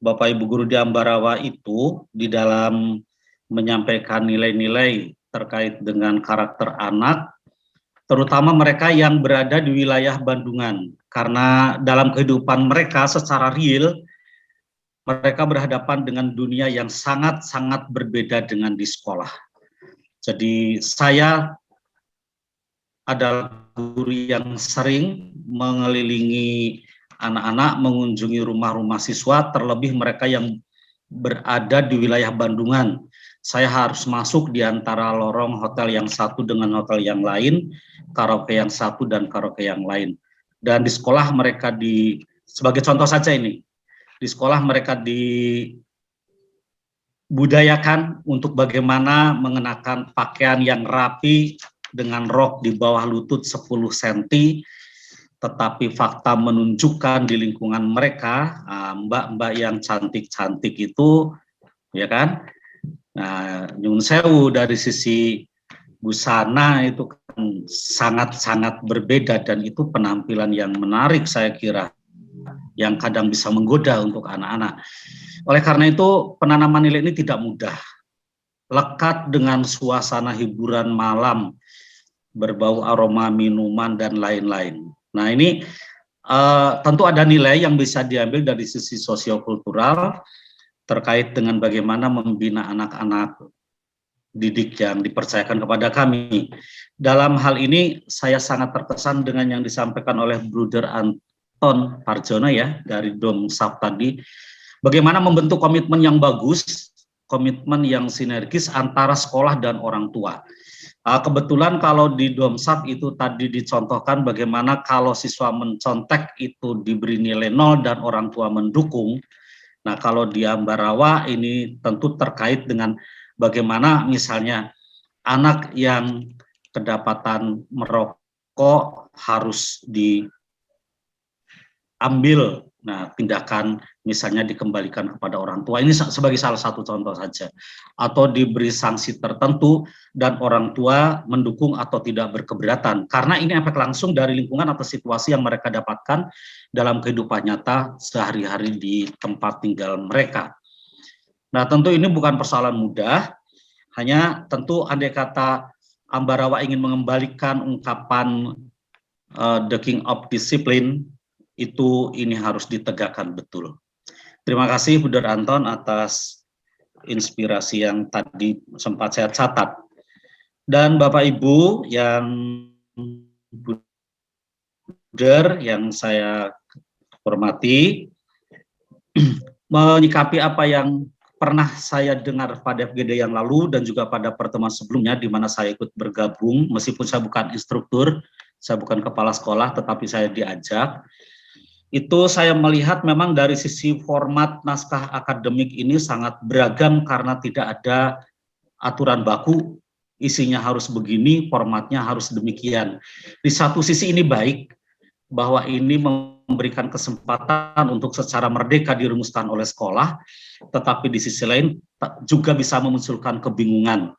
Bapak Ibu guru di Ambarawa itu di dalam menyampaikan nilai-nilai terkait dengan karakter anak, terutama mereka yang berada di wilayah Bandungan, karena dalam kehidupan mereka secara real mereka berhadapan dengan dunia yang sangat-sangat berbeda dengan di sekolah. Jadi saya adalah guru yang sering mengelilingi anak-anak, mengunjungi rumah-rumah siswa, terlebih mereka yang berada di wilayah Bandungan. Saya harus masuk di antara lorong hotel yang satu dengan hotel yang lain, karaoke yang satu dan karaoke yang lain. Dan di sekolah mereka sebagai contoh saja ini, di sekolah mereka dibudayakan untuk bagaimana mengenakan pakaian yang rapi dengan rok di bawah lutut 10 cm, tetapi fakta menunjukkan di lingkungan mereka, mbak-mbak yang cantik-cantik itu, ya kan, nah, nyun sewu dari sisi busana itu kan sangat-sangat berbeda, dan itu penampilan yang menarik saya kira, yang kadang bisa menggoda untuk anak-anak. Oleh karena itu penanaman nilai ini tidak mudah, lekat dengan suasana hiburan malam, berbau aroma minuman dan lain-lain. Nah ini tentu ada nilai yang bisa diambil dari sisi sosiokultural terkait dengan bagaimana membina anak-anak didik yang dipercayakan kepada kami. Dalam hal ini saya sangat terkesan dengan yang disampaikan oleh Bruder Anton Parjono ya dari Domsap tadi, bagaimana membentuk komitmen yang bagus, komitmen yang sinergis antara sekolah dan orang tua. Kebetulan kalau di Domsap itu tadi dicontohkan bagaimana kalau siswa mencontek itu diberi nilai 0 dan orang tua mendukung. Nah kalau di Ambarawa ini tentu terkait dengan bagaimana misalnya anak yang kedapatan merokok harus diambil, nah tindakan misalnya dikembalikan kepada orang tua, ini sebagai salah satu contoh saja, atau diberi sanksi tertentu dan orang tua mendukung atau tidak berkeberatan, karena ini efek langsung dari lingkungan atau situasi yang mereka dapatkan dalam kehidupan nyata sehari-hari di tempat tinggal mereka. Nah tentu ini bukan persoalan mudah, hanya tentu andai kata Ambarawa ingin mengembalikan ungkapan the king of discipline, itu ini harus ditegakkan betul. Terima kasih Bruder Anton atas inspirasi yang tadi sempat saya catat. Dan Bapak Ibu yang Bruder yang saya hormati, menyikapi apa yang pernah saya dengar pada FGD yang lalu dan juga pada pertemuan sebelumnya di mana saya ikut bergabung, meskipun saya bukan instruktur, saya bukan kepala sekolah, tetapi saya diajak. Itu saya melihat memang dari sisi format naskah akademik ini sangat beragam karena tidak ada aturan baku, isinya harus begini, formatnya harus demikian. Di satu sisi ini baik, bahwa ini memberikan kesempatan untuk secara merdeka dirumuskan oleh sekolah, tetapi di sisi lain juga bisa memunculkan kebingungan.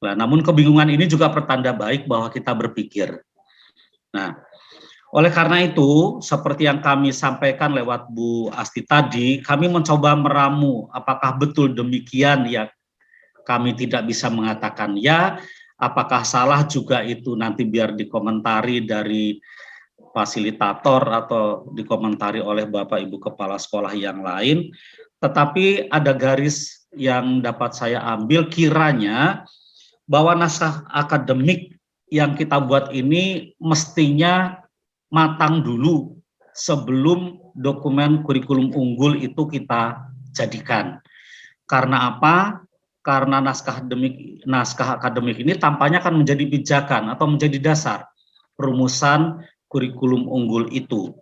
Nah, namun kebingungan ini juga pertanda baik bahwa kita berpikir. Nah, oleh karena itu, seperti yang kami sampaikan lewat Bu Asti tadi, kami mencoba meramu apakah betul demikian ya, kami tidak bisa mengatakan ya, apakah salah juga itu nanti biar dikomentari dari fasilitator atau dikomentari oleh Bapak Ibu Kepala Sekolah yang lain, tetapi ada garis yang dapat saya ambil kiranya bahwa naskah akademik yang kita buat ini mestinya matang dulu sebelum dokumen kurikulum unggul itu kita jadikan. Karena apa? Karena naskah akademik ini tampaknya akan menjadi pijakan atau menjadi dasar perumusan kurikulum unggul itu.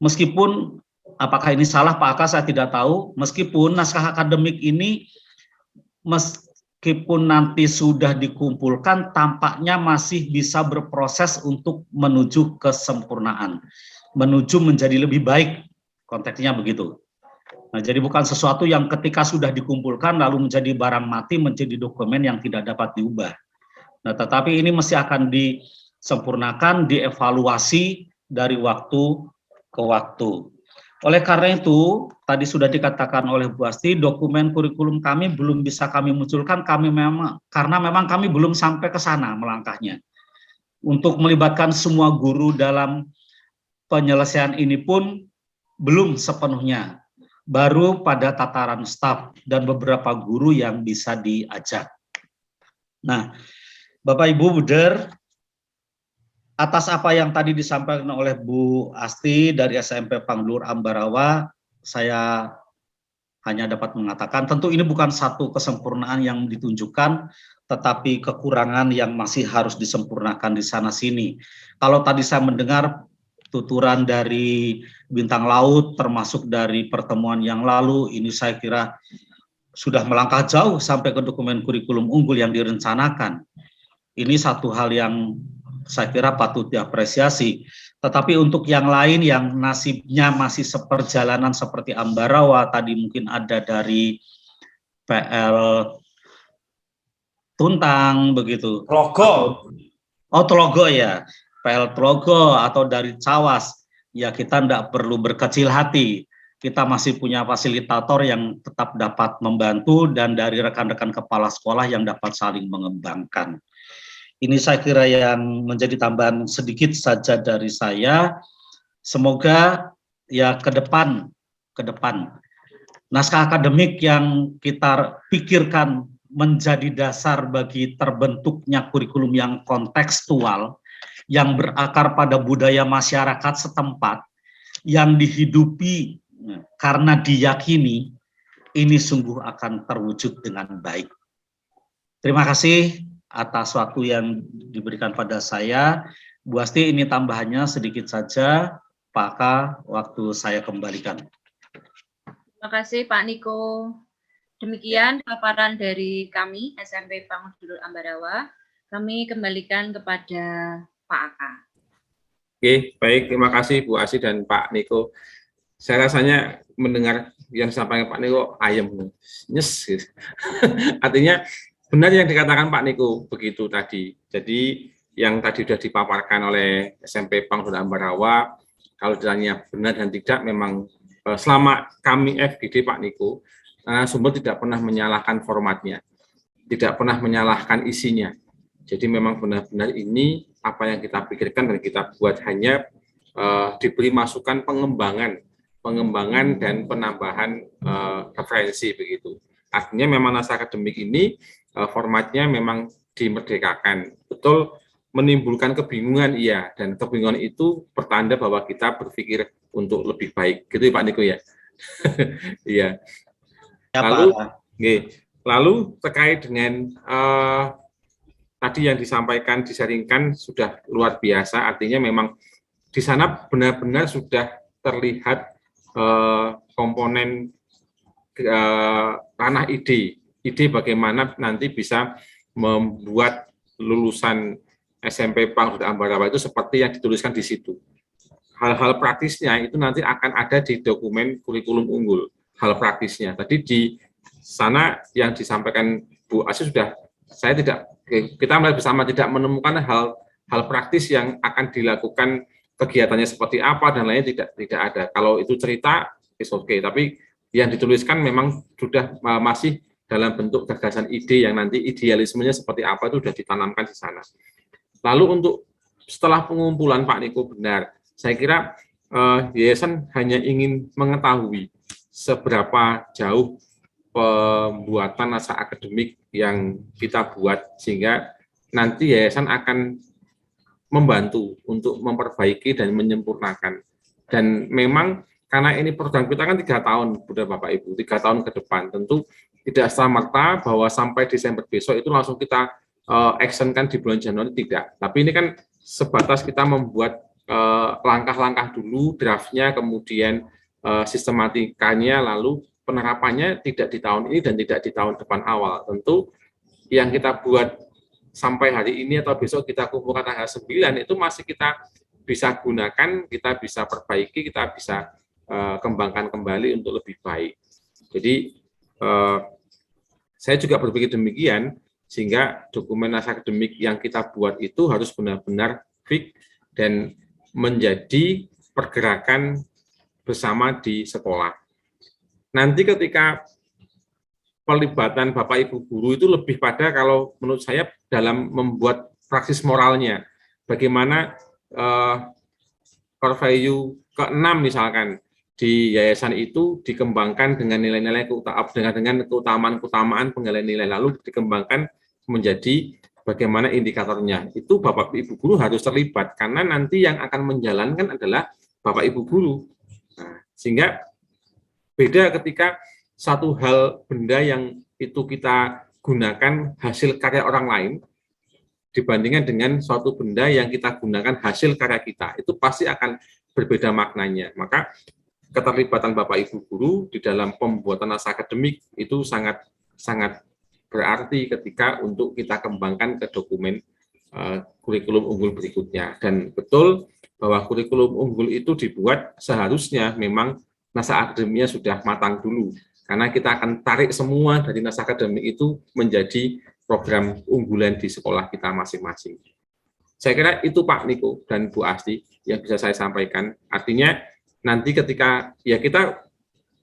Meskipun apakah ini salah Pak Aka saya tidak tahu, meskipun naskah akademik ini meskipun nanti sudah dikumpulkan, tampaknya masih bisa berproses untuk menuju kesempurnaan, menuju menjadi lebih baik, konteksnya begitu. Nah, jadi bukan sesuatu yang ketika sudah dikumpulkan lalu menjadi barang mati, menjadi dokumen yang tidak dapat diubah. Nah, tetapi ini mesti akan disempurnakan, dievaluasi dari waktu ke waktu. Oleh karena itu, tadi sudah dikatakan oleh Bu Asti, dokumen kurikulum kami belum bisa kami munculkan, karena memang kami belum sampai ke sana melangkahnya. Untuk melibatkan semua guru dalam penyelesaian ini pun belum sepenuhnya. baru pada tataran staf dan beberapa guru yang bisa diajak. Nah, Bapak Ibu Buder, atas apa yang tadi disampaikan oleh Bu Asti dari SMP Panglur Ambarawa, saya hanya dapat mengatakan tentu ini bukan satu kesempurnaan yang ditunjukkan, tetapi kekurangan yang masih harus disempurnakan di sana-sini. Kalau tadi saya mendengar tuturan dari Bintang Laut, termasuk dari pertemuan yang lalu, ini saya kira sudah melangkah jauh sampai ke dokumen kurikulum unggul yang direncanakan. Ini satu hal yang saya kira patut diapresiasi. Tetapi untuk yang lain yang nasibnya masih seperjalanan seperti Ambarawa, tadi mungkin ada dari PL Tuntang begitu. Logo. Telogo ya, PL Telogo atau dari Cawas, ya kita tidak perlu berkecil hati. Kita masih punya fasilitator yang tetap dapat membantu dan dari rekan-rekan kepala sekolah yang dapat saling mengembangkan. Ini saya kira yang menjadi tambahan sedikit saja dari saya. Semoga ya ke depan naskah akademik yang kita pikirkan menjadi dasar bagi terbentuknya kurikulum yang kontekstual, yang berakar pada budaya masyarakat setempat, yang dihidupi karena diyakini, ini sungguh akan terwujud dengan baik. Terima kasih atas waktu yang diberikan pada saya. Bu Asti, ini tambahannya sedikit saja. Pak K, waktu saya kembalikan. Terima kasih Pak Niko. Demikian paparan dari kami SMP Panglur Ambarawa. Kami kembalikan kepada Pak Aka. Oke, baik. Terima kasih Bu Asti dan Pak Niko. Saya rasanya mendengar yang disampaikan Pak Niko ayam, nyes. Gitu. Artinya benar yang dikatakan Pak Niko begitu tadi. Jadi yang tadi sudah dipaparkan oleh SMP Panglur Ambarawa, kalau ditanya benar dan tidak, memang selama kami FGD Pak Niko, sumber tidak pernah menyalahkan formatnya, tidak pernah menyalahkan isinya. Jadi memang benar-benar ini apa yang kita pikirkan dan kita buat, hanya diberi masukan pengembangan dan penambahan referensi begitu. Artinya memang naskah akademik ini formatnya memang dimerdekakan. Betul, menimbulkan kebingungan, iya, dan kebingungan itu pertanda bahwa kita berpikir untuk lebih baik. Gitu Pak Niko ya? Iya. Lalu terkait dengan tadi yang disampaikan, disaringkan sudah luar biasa, artinya memang di sana benar-benar sudah terlihat komponen ranah ide bagaimana nanti bisa membuat lulusan SMP Panglur Ambarawa itu seperti yang dituliskan di situ. Hal-hal praktisnya itu nanti akan ada di dokumen kurikulum unggul. Hal praktisnya tadi di sana yang disampaikan Bu Asti sudah, kita melihat bersama tidak menemukan hal praktis yang akan dilakukan, kegiatannya seperti apa dan lainnya tidak ada. Kalau itu cerita, is okay. Tapi yang dituliskan memang sudah masih dalam bentuk gagasan ide yang nanti idealismenya seperti apa itu sudah ditanamkan di sana. Lalu untuk setelah pengumpulan Pak Niko, benar, saya kira yayasan hanya ingin mengetahui seberapa jauh pembuatan naskah akademik yang kita buat, sehingga nanti yayasan akan membantu untuk memperbaiki dan menyempurnakan. Dan memang karena ini program kita kan 3 tahun, Bunda Bapak Ibu, 3 tahun ke depan, tentu tidak serta-merta bahwa sampai Desember besok itu langsung kita actionkan di bulan Januari, tidak. Tapi ini kan sebatas kita membuat langkah-langkah dulu, draftnya, kemudian sistematikanya, lalu penerapannya tidak di tahun ini dan tidak di tahun depan awal. Tentu yang kita buat sampai hari ini atau besok kita kumpulkan tanggal 9 itu masih kita bisa gunakan, kita bisa perbaiki, kita bisa kembangkan kembali untuk lebih baik. Jadi saya juga berpikir demikian, sehingga dokumen naskah akademik yang kita buat itu harus benar-benar fix dan menjadi pergerakan bersama di sekolah. Nanti ketika pelibatan Bapak Ibu guru itu lebih pada, kalau menurut saya, dalam membuat praksis moralnya. Bagaimana core value ke-6 misalkan di yayasan itu dikembangkan dengan nilai-nilai dengan keutamaan penggalian nilai, lalu dikembangkan menjadi bagaimana indikatornya. Itu Bapak Ibu guru harus terlibat, karena nanti yang akan menjalankan adalah Bapak Ibu guru. Nah, sehingga beda ketika satu hal benda yang itu kita gunakan hasil karya orang lain dibandingkan dengan suatu benda yang kita gunakan hasil karya kita, itu pasti akan berbeda maknanya. Maka keterlibatan Bapak Ibu guru di dalam pembuatan naskah akademik itu sangat berarti ketika untuk kita kembangkan ke dokumen kurikulum unggul berikutnya. Dan betul bahwa kurikulum unggul itu dibuat seharusnya memang naskah akademiknya sudah matang dulu, karena kita akan tarik semua dari naskah akademik itu menjadi program unggulan di sekolah kita masing-masing. Saya kira itu Pak Niko dan Bu Asti yang bisa saya sampaikan. Artinya nanti ketika ya kita,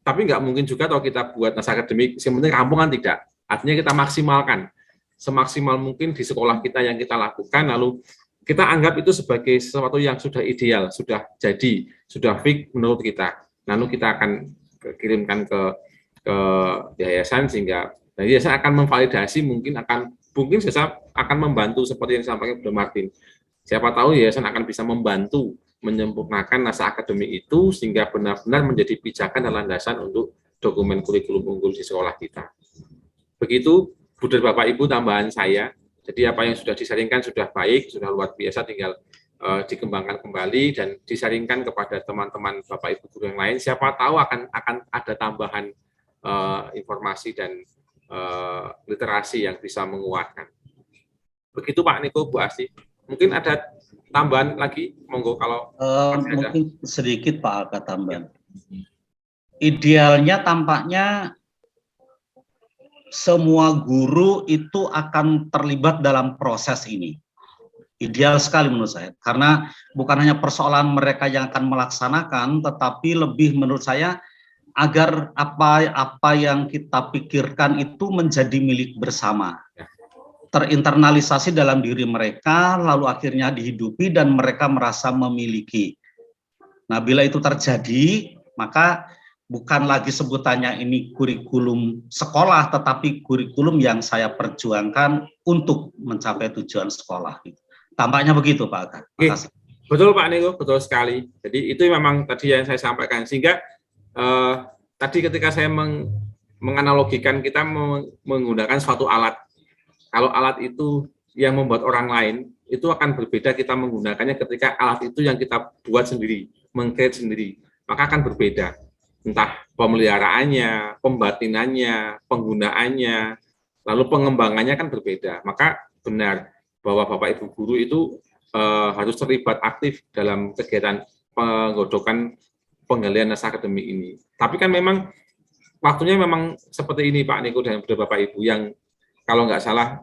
tapi nggak mungkin juga kalau kita buat naskah akademik yang penting rampungan, tidak. Artinya kita maksimalkan semaksimal mungkin di sekolah kita yang kita lakukan, lalu kita anggap itu sebagai sesuatu yang sudah ideal, sudah jadi, sudah fix menurut kita. Lalu kita akan kirimkan ke yayasan, sehingga yayasan akan memvalidasi, mungkin saya akan membantu seperti yang disampaikan Bu Martin. Siapa tahu yayasan akan bisa membantu menyempurnakan naskah akademik itu sehingga benar-benar menjadi pijakan dan landasan untuk dokumen kurikulum unggul di sekolah kita. Begitu Bu dan Bapak Ibu tambahan saya. Jadi apa yang sudah disaringkan sudah baik, sudah luar biasa, tinggal dikembangkan kembali dan disaringkan kepada teman-teman Bapak Ibu guru yang lain. Siapa tahu akan ada tambahan informasi dan literasi yang bisa menguatkan. Begitu Pak Niko, Bu Asti. Mungkin ada tambahan lagi, monggo kalau mungkin sedikit Pak Alka tambahan. Idealnya tampaknya semua guru itu akan terlibat dalam proses ini. Ideal sekali menurut saya, karena bukan hanya persoalan mereka yang akan melaksanakan, tetapi lebih menurut saya agar apa yang kita pikirkan itu menjadi milik bersama, terinternalisasi dalam diri mereka, lalu akhirnya dihidupi dan mereka merasa memiliki. Nah, bila itu terjadi, maka bukan lagi sebutannya ini kurikulum sekolah, tetapi kurikulum yang saya perjuangkan untuk mencapai tujuan sekolah. Tampaknya begitu Pak Aga. Terima kasih. Betul Pak Niko, betul sekali. Jadi itu memang tadi yang saya sampaikan, sehingga tadi ketika saya menganalogikan kita menggunakan suatu alat. Kalau alat itu yang membuat orang lain, itu akan berbeda kita menggunakannya ketika alat itu yang kita buat sendiri, meng-create sendiri, maka akan berbeda. Entah pemeliharaannya, pembatinannya, penggunaannya, lalu pengembangannya kan berbeda. Maka benar bahwa Bapak Ibu guru itu harus terlibat aktif dalam kegiatan penggodokan penggalian naskah akademik ini. Tapi kan memang waktunya memang seperti ini Pak Niko dan Bapak Ibu, yang kalau nggak salah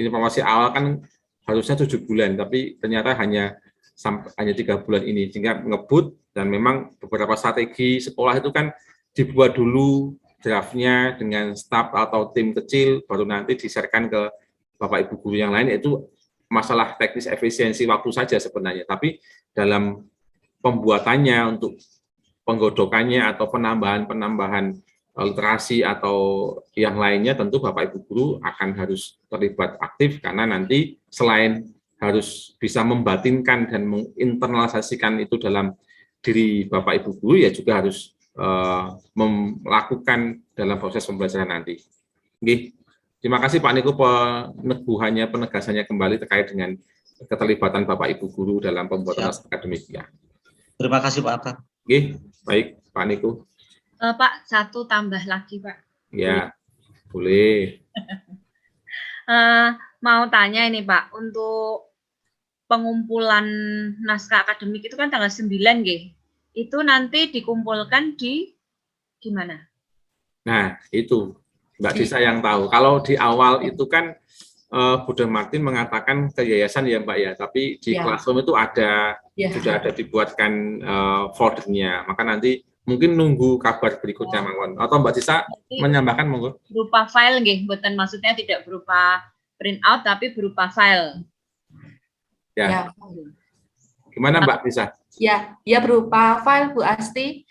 informasi awal kan harusnya 7 bulan, tapi ternyata hanya 3 bulan ini, sehingga ngebut. Dan memang beberapa strategi sekolah itu kan dibuat dulu draftnya dengan staf atau tim kecil, baru nanti di-share-kan ke Bapak Ibu guru yang lain. Itu masalah teknis efisiensi waktu saja sebenarnya, tapi dalam pembuatannya untuk penggodokannya atau penambahan literasi atau yang lainnya, tentu Bapak Ibu guru akan harus terlibat aktif, karena nanti selain harus bisa membatinkan dan menginternalisasikan itu dalam diri Bapak Ibu guru, ya juga harus melakukan dalam proses pembelajaran nanti. Oke. Terima kasih Pak Niko penegasannya kembali terkait dengan keterlibatan Bapak Ibu guru dalam pembuatan naskah akademik. Ya. Terima kasih Pak Atta. Oke, baik Pak Niko. Pak, satu tambah lagi Pak. Ya, boleh. Mau tanya ini Pak, untuk pengumpulan naskah akademik itu kan tanggal 9 nggih. Itu nanti dikumpulkan di gimana? Nah, itu Mbak Disa yang tahu. Kalau di awal itu kan Bu Martin mengatakan ke yayasan ya Mbak ya, tapi di Classroom itu sudah ada dibuatkan foldernya. Maka nanti mungkin nunggu kabar berikutnya mawon. Atau Mbak Disa menambahkan monggo. Berupa file nggih, mboten maksudnya tidak berupa print out tapi berupa file. Ya. Gimana Mbak Disa? Ya berupa file Bu Asti.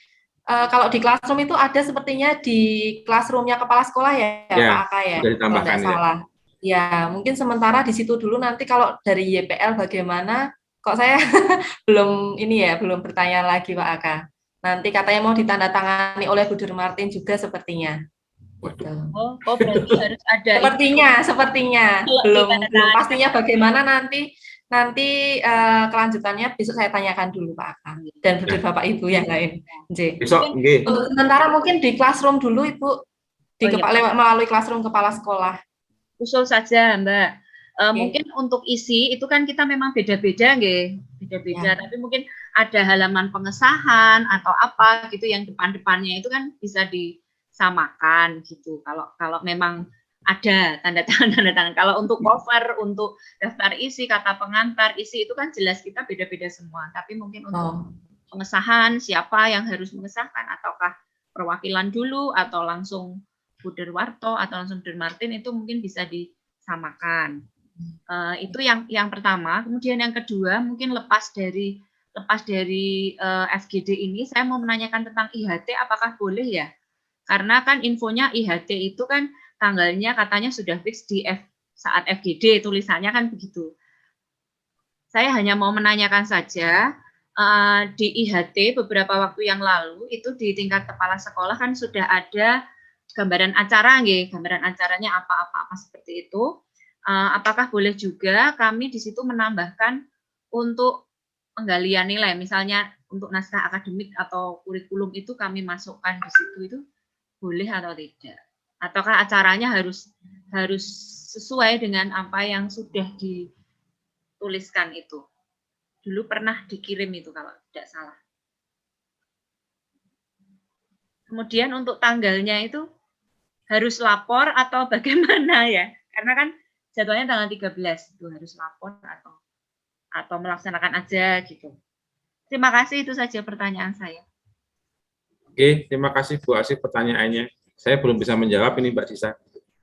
Kalau di classroom itu ada sepertinya di classroom-nya kepala sekolah ya, Ya, Pak Aka ya, sudah ditambahkan, kalau nggak ya. salah. Ya, mungkin sementara di situ dulu, nanti kalau dari YPL bagaimana, kok saya belum bertanya lagi Pak Aka. Nanti katanya mau ditandatangani oleh Bu Martin juga sepertinya. Gitu. Oh, berarti harus ada Sepertinya Kalau belum ditandatangani. pastinya bagaimana nanti kelanjutannya besok saya tanyakan dulu Pak Aka dan Bapak Ibu yang lain. Besok, Untuk sementara mungkin di classroom dulu Ibu, melalui classroom kepala sekolah. Usul saja Mbak. Mungkin untuk isi itu kan kita memang beda-beda beda-beda, tapi mungkin ada halaman pengesahan atau apa gitu yang depan-depannya itu kan bisa disamakan gitu. Kalau memang ada tanda tangan. Kalau untuk cover, untuk daftar isi, kata pengantar, isi itu kan jelas kita beda-beda semua. Tapi mungkin untuk pengesahan siapa yang harus mengesahkan, ataukah perwakilan dulu atau langsung Bu Darwarto atau langsung Bu Martin, itu mungkin bisa disamakan. Itu yang pertama. Kemudian yang kedua, mungkin lepas dari FGD ini, saya mau menanyakan tentang IHT, apakah boleh ya? Karena kan infonya IHT itu kan tanggalnya katanya sudah fix di saat FGD, tulisannya kan begitu. Saya hanya mau menanyakan saja, di IHT beberapa waktu yang lalu itu di tingkat kepala sekolah kan sudah ada gambaran acara, gambaran acaranya apa seperti itu. Apakah boleh juga kami di situ menambahkan untuk penggalian nilai, misalnya untuk naskah akademik atau kurikulum itu kami masukkan di situ, itu boleh atau tidak? Ataukah acaranya harus sesuai dengan apa yang sudah dituliskan itu? Dulu pernah dikirim itu kalau tidak salah. Kemudian untuk tanggalnya itu harus lapor atau bagaimana ya? Karena kan jadwalnya tanggal 13 itu harus lapor atau melaksanakan aja gitu. Terima kasih, itu saja pertanyaan saya. Oke, terima kasih Bu Asih pertanyaannya. Saya belum bisa menjawab ini Mbak Disa,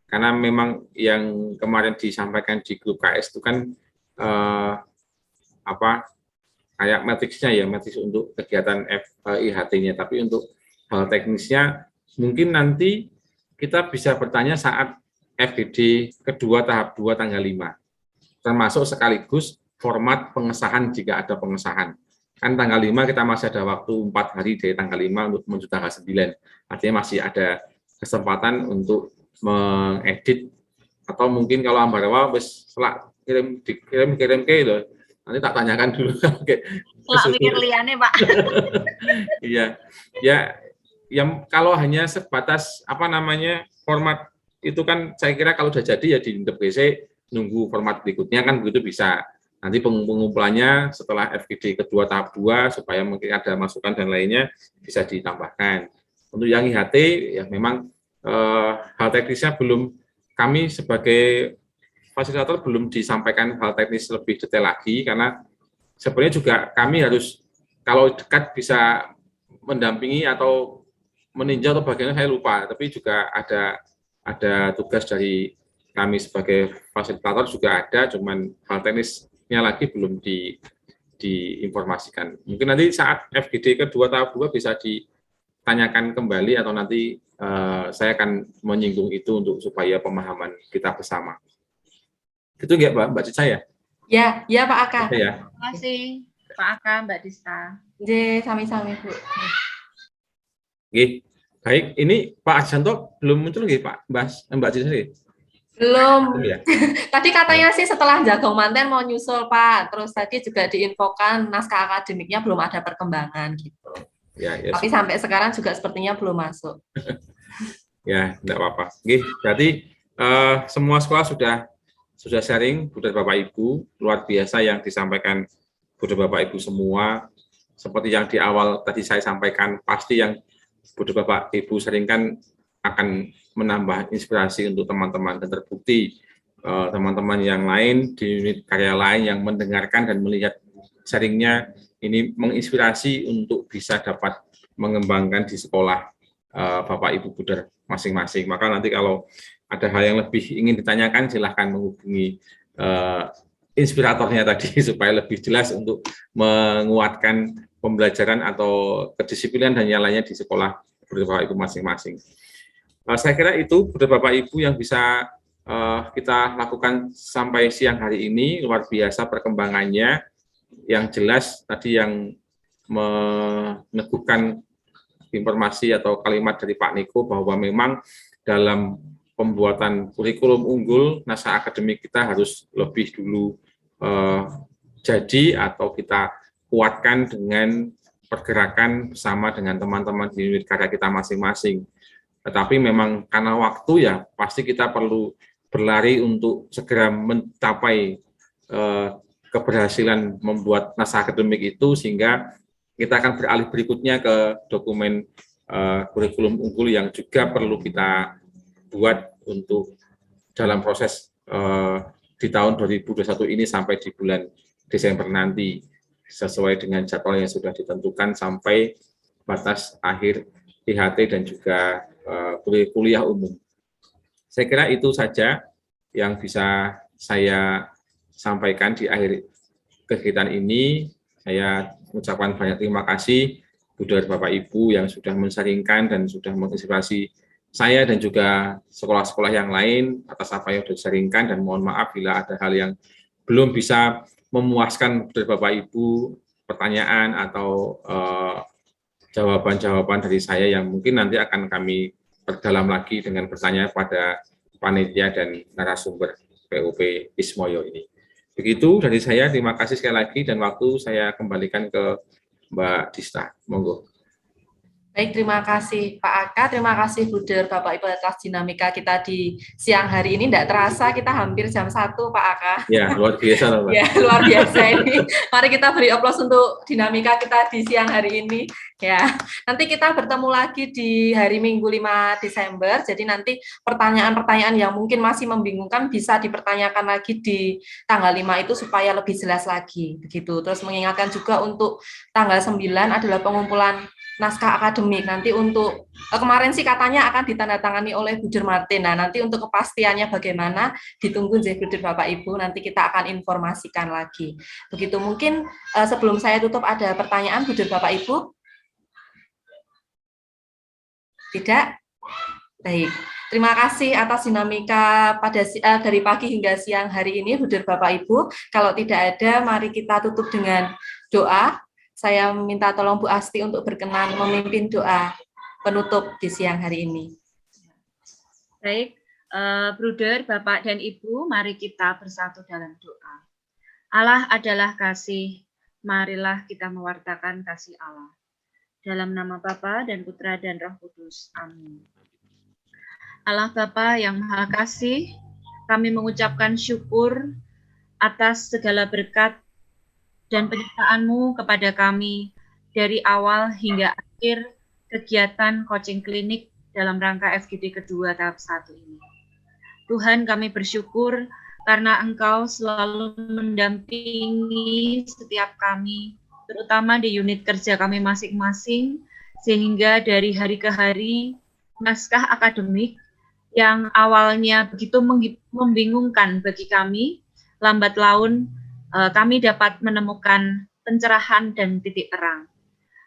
karena memang yang kemarin disampaikan di grup KS itu kan kayak matriksnya ya, matriks untuk kegiatan IHT-nya, tapi untuk hal teknisnya mungkin nanti kita bisa bertanya saat FGD kedua tahap 2 tanggal 5, termasuk sekaligus format pengesahan jika ada pengesahan. Kan tanggal 5 kita masih ada waktu 4 hari dari tanggal 5 untuk menuju tanggal 9, artinya masih ada kesempatan untuk mengedit, atau mungkin kalau Ambarawa setelah kirim ke itu, nanti tak tanyakan dulu. Setelah mikir liane Pak. Iya, ya, yang kalau hanya sebatas format itu kan saya kira kalau sudah jadi ya di PC nunggu format berikutnya kan begitu bisa. Nanti pengumpulannya setelah FGD kedua tahap 2 supaya mungkin ada masukan dan lainnya bisa ditambahkan. Untuk yang IHT ya memang hal teknisnya belum, kami sebagai fasilitator belum disampaikan hal teknis lebih detail lagi, karena sebenarnya juga kami harus kalau dekat bisa mendampingi atau meninjau atau bagaimana saya lupa, tapi juga ada tugas dari kami sebagai fasilitator juga ada, cuman hal teknisnya lagi belum diinformasikan. Mungkin nanti saat FGD kedua tahap 2 bisa ditanyakan kembali, atau nanti saya akan menyinggung itu untuk supaya pemahaman kita bersama. Itu enggak Mbak Dista ya? Ya Pak Aka. Ya. Terima kasih Pak Aka, Mbak Dista. Sami-sami Bu. Oke, baik. Ini Pak Arjanto belum muncul nggih Pak Mbak Dista? Belum. Ya. Tadi katanya sih setelah jago manten mau nyusul Pak. Terus tadi juga diinfokan naskah akademiknya belum ada perkembangan gitu. Ya, tapi sampai sekarang juga sepertinya belum masuk. Ya, enggak apa-apa. Oke, berarti semua sekolah sudah sharing, Bunda Bapak Ibu, luar biasa yang disampaikan Bunda Bapak Ibu semua. Seperti yang di awal tadi saya sampaikan, pasti yang Bunda Bapak Ibu sharingkan akan menambah inspirasi untuk teman-teman, dan terbukti teman-teman yang lain di unit karya lain yang mendengarkan dan melihat sharingnya ini menginspirasi untuk bisa dapat mengembangkan di sekolah Bapak Ibu Buder masing-masing. Maka nanti kalau ada hal yang lebih ingin ditanyakan, silahkan menghubungi inspiratornya tadi supaya lebih jelas untuk menguatkan pembelajaran atau kedisiplinan dan yang lainnya di sekolah Bapak Ibu masing-masing. Saya kira itu Bapak Ibu yang bisa kita lakukan sampai siang hari ini. Luar biasa perkembangannya. Yang jelas tadi yang meneguhkan informasi atau kalimat dari Pak Niko bahwa memang dalam pembuatan kurikulum unggul, naskah akademik kita harus lebih dulu jadi atau kita kuatkan dengan pergerakan bersama dengan teman-teman di unit karya kita masing-masing. Tetapi memang karena waktu ya pasti kita perlu berlari untuk segera mencapai keberhasilan membuat naskah akademik itu, sehingga kita akan beralih berikutnya ke dokumen kurikulum unggul yang juga perlu kita buat untuk dalam proses di tahun 2021 ini sampai di bulan Desember nanti, sesuai dengan jadwal yang sudah ditentukan sampai batas akhir IHT dan juga kuliah umum. Saya kira itu saja yang bisa saya sampaikan di akhir kegiatan ini. Saya mengucapkan banyak terima kasih kepada Bapak Ibu yang sudah mensaringkan dan sudah menginspirasi saya dan juga sekolah-sekolah yang lain atas apa yang sudah disaringkan, dan mohon maaf bila ada hal yang belum bisa memuaskan dari Bapak Ibu, pertanyaan atau jawaban-jawaban dari saya yang mungkin nanti akan kami perdalam lagi dengan bertanya pada panitia dan narasumber PUP Ismoyo ini. Begitu dari saya, terima kasih sekali lagi, dan waktu saya kembalikan ke Mbak Dista. Monggo. Baik, terima kasih Pak Aka, terima kasih Bruder, Bapak Ibu atas dinamika kita di siang hari ini. Tidak terasa kita hampir jam 1 Pak Aka. Ya, luar biasa loh, Mbak. Ya, luar biasa ini. Mari kita beri aplaus untuk dinamika kita di siang hari ini. Ya, nanti kita bertemu lagi di hari Minggu 5 Desember. Jadi nanti pertanyaan-pertanyaan yang mungkin masih membingungkan bisa dipertanyakan lagi di tanggal 5 itu supaya lebih jelas lagi. Begitu. Terus mengingatkan juga untuk tanggal 9 adalah pengumpulan naskah akademik. Nanti untuk kemarin sih katanya akan ditandatangani oleh Bruder Martin. Nah, nanti untuk kepastiannya bagaimana ditunggu Bruder Bapak Ibu, nanti kita akan informasikan lagi. Begitu. Mungkin sebelum saya tutup ada pertanyaan Bruder Bapak Ibu? Tidak? Baik. Terima kasih atas dinamika pada dari pagi hingga siang hari ini Bruder Bapak Ibu. Kalau tidak ada, mari kita tutup dengan doa. Saya minta tolong Bu Asti untuk berkenan memimpin doa penutup di siang hari ini. Baik, Bruder, Bapak, dan Ibu, mari kita bersatu dalam doa. Allah adalah kasih, marilah kita mewartakan kasih Allah. Dalam nama Bapa dan Putra dan Roh Kudus. Amin. Allah Bapa yang Maha Kasih, kami mengucapkan syukur atas segala berkat dan penyertaan-Mu kepada kami dari awal hingga akhir kegiatan coaching klinik dalam rangka FGD kedua tahap 1 ini. Tuhan, kami bersyukur karena Engkau selalu mendampingi setiap kami, terutama di unit kerja kami masing-masing, sehingga dari hari ke hari naskah akademik yang awalnya begitu membingungkan bagi kami, lambat laun kami dapat menemukan pencerahan dan titik terang.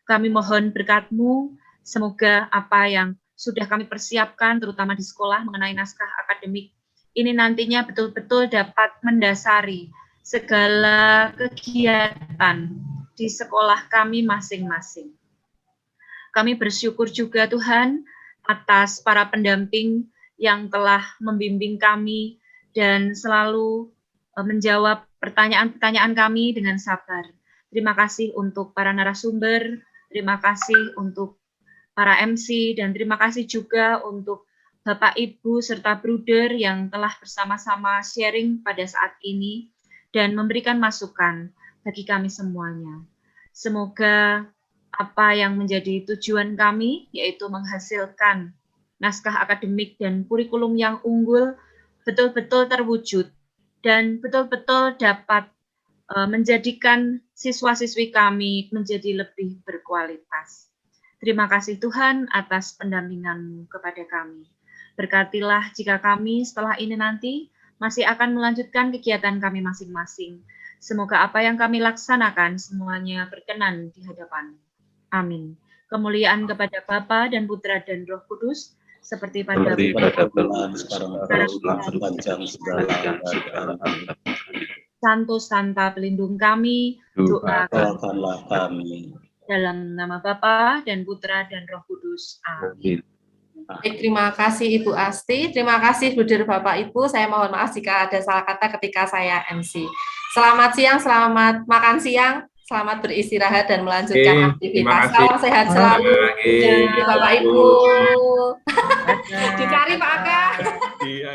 Kami mohon berkat-Mu, semoga apa yang sudah kami persiapkan, terutama di sekolah mengenai naskah akademik, ini nantinya betul-betul dapat mendasari segala kegiatan di sekolah kami masing-masing. Kami bersyukur juga Tuhan atas para pendamping yang telah membimbing kami dan selalu menjawab pertanyaan-pertanyaan kami dengan sabar. Terima kasih untuk para narasumber, terima kasih untuk para MC, dan terima kasih juga untuk Bapak, Ibu, serta Bruder yang telah bersama-sama sharing pada saat ini dan memberikan masukan bagi kami semuanya. Semoga apa yang menjadi tujuan kami, yaitu menghasilkan naskah akademik dan kurikulum yang unggul, betul-betul terwujud dan betul-betul dapat menjadikan siswa-siswi kami menjadi lebih berkualitas. Terima kasih Tuhan atas pendampingan-Mu kepada kami. Berkatilah jika kami setelah ini nanti masih akan melanjutkan kegiatan kami masing-masing. Semoga apa yang kami laksanakan semuanya berkenan di hadapan. Amin. Kemuliaan kepada Bapa dan Putra dan Roh Kudus, seperti pada permulaan sekarang sepanjang segala abad. Santo Santa pelindung kami, Doakanlah kami. dalam nama Bapa dan Putra dan Roh Kudus. Amin. Baik, terima kasih Ibu Asti, terima kasih Budir Bapak Ibu. Saya mohon maaf jika ada salah kata ketika saya MC. Selamat siang, selamat makan siang, selamat beristirahat dan melanjutkan aktivitas. Salam sehat selalu, Bapak Ibu. Dicari Pak Aga. Iya.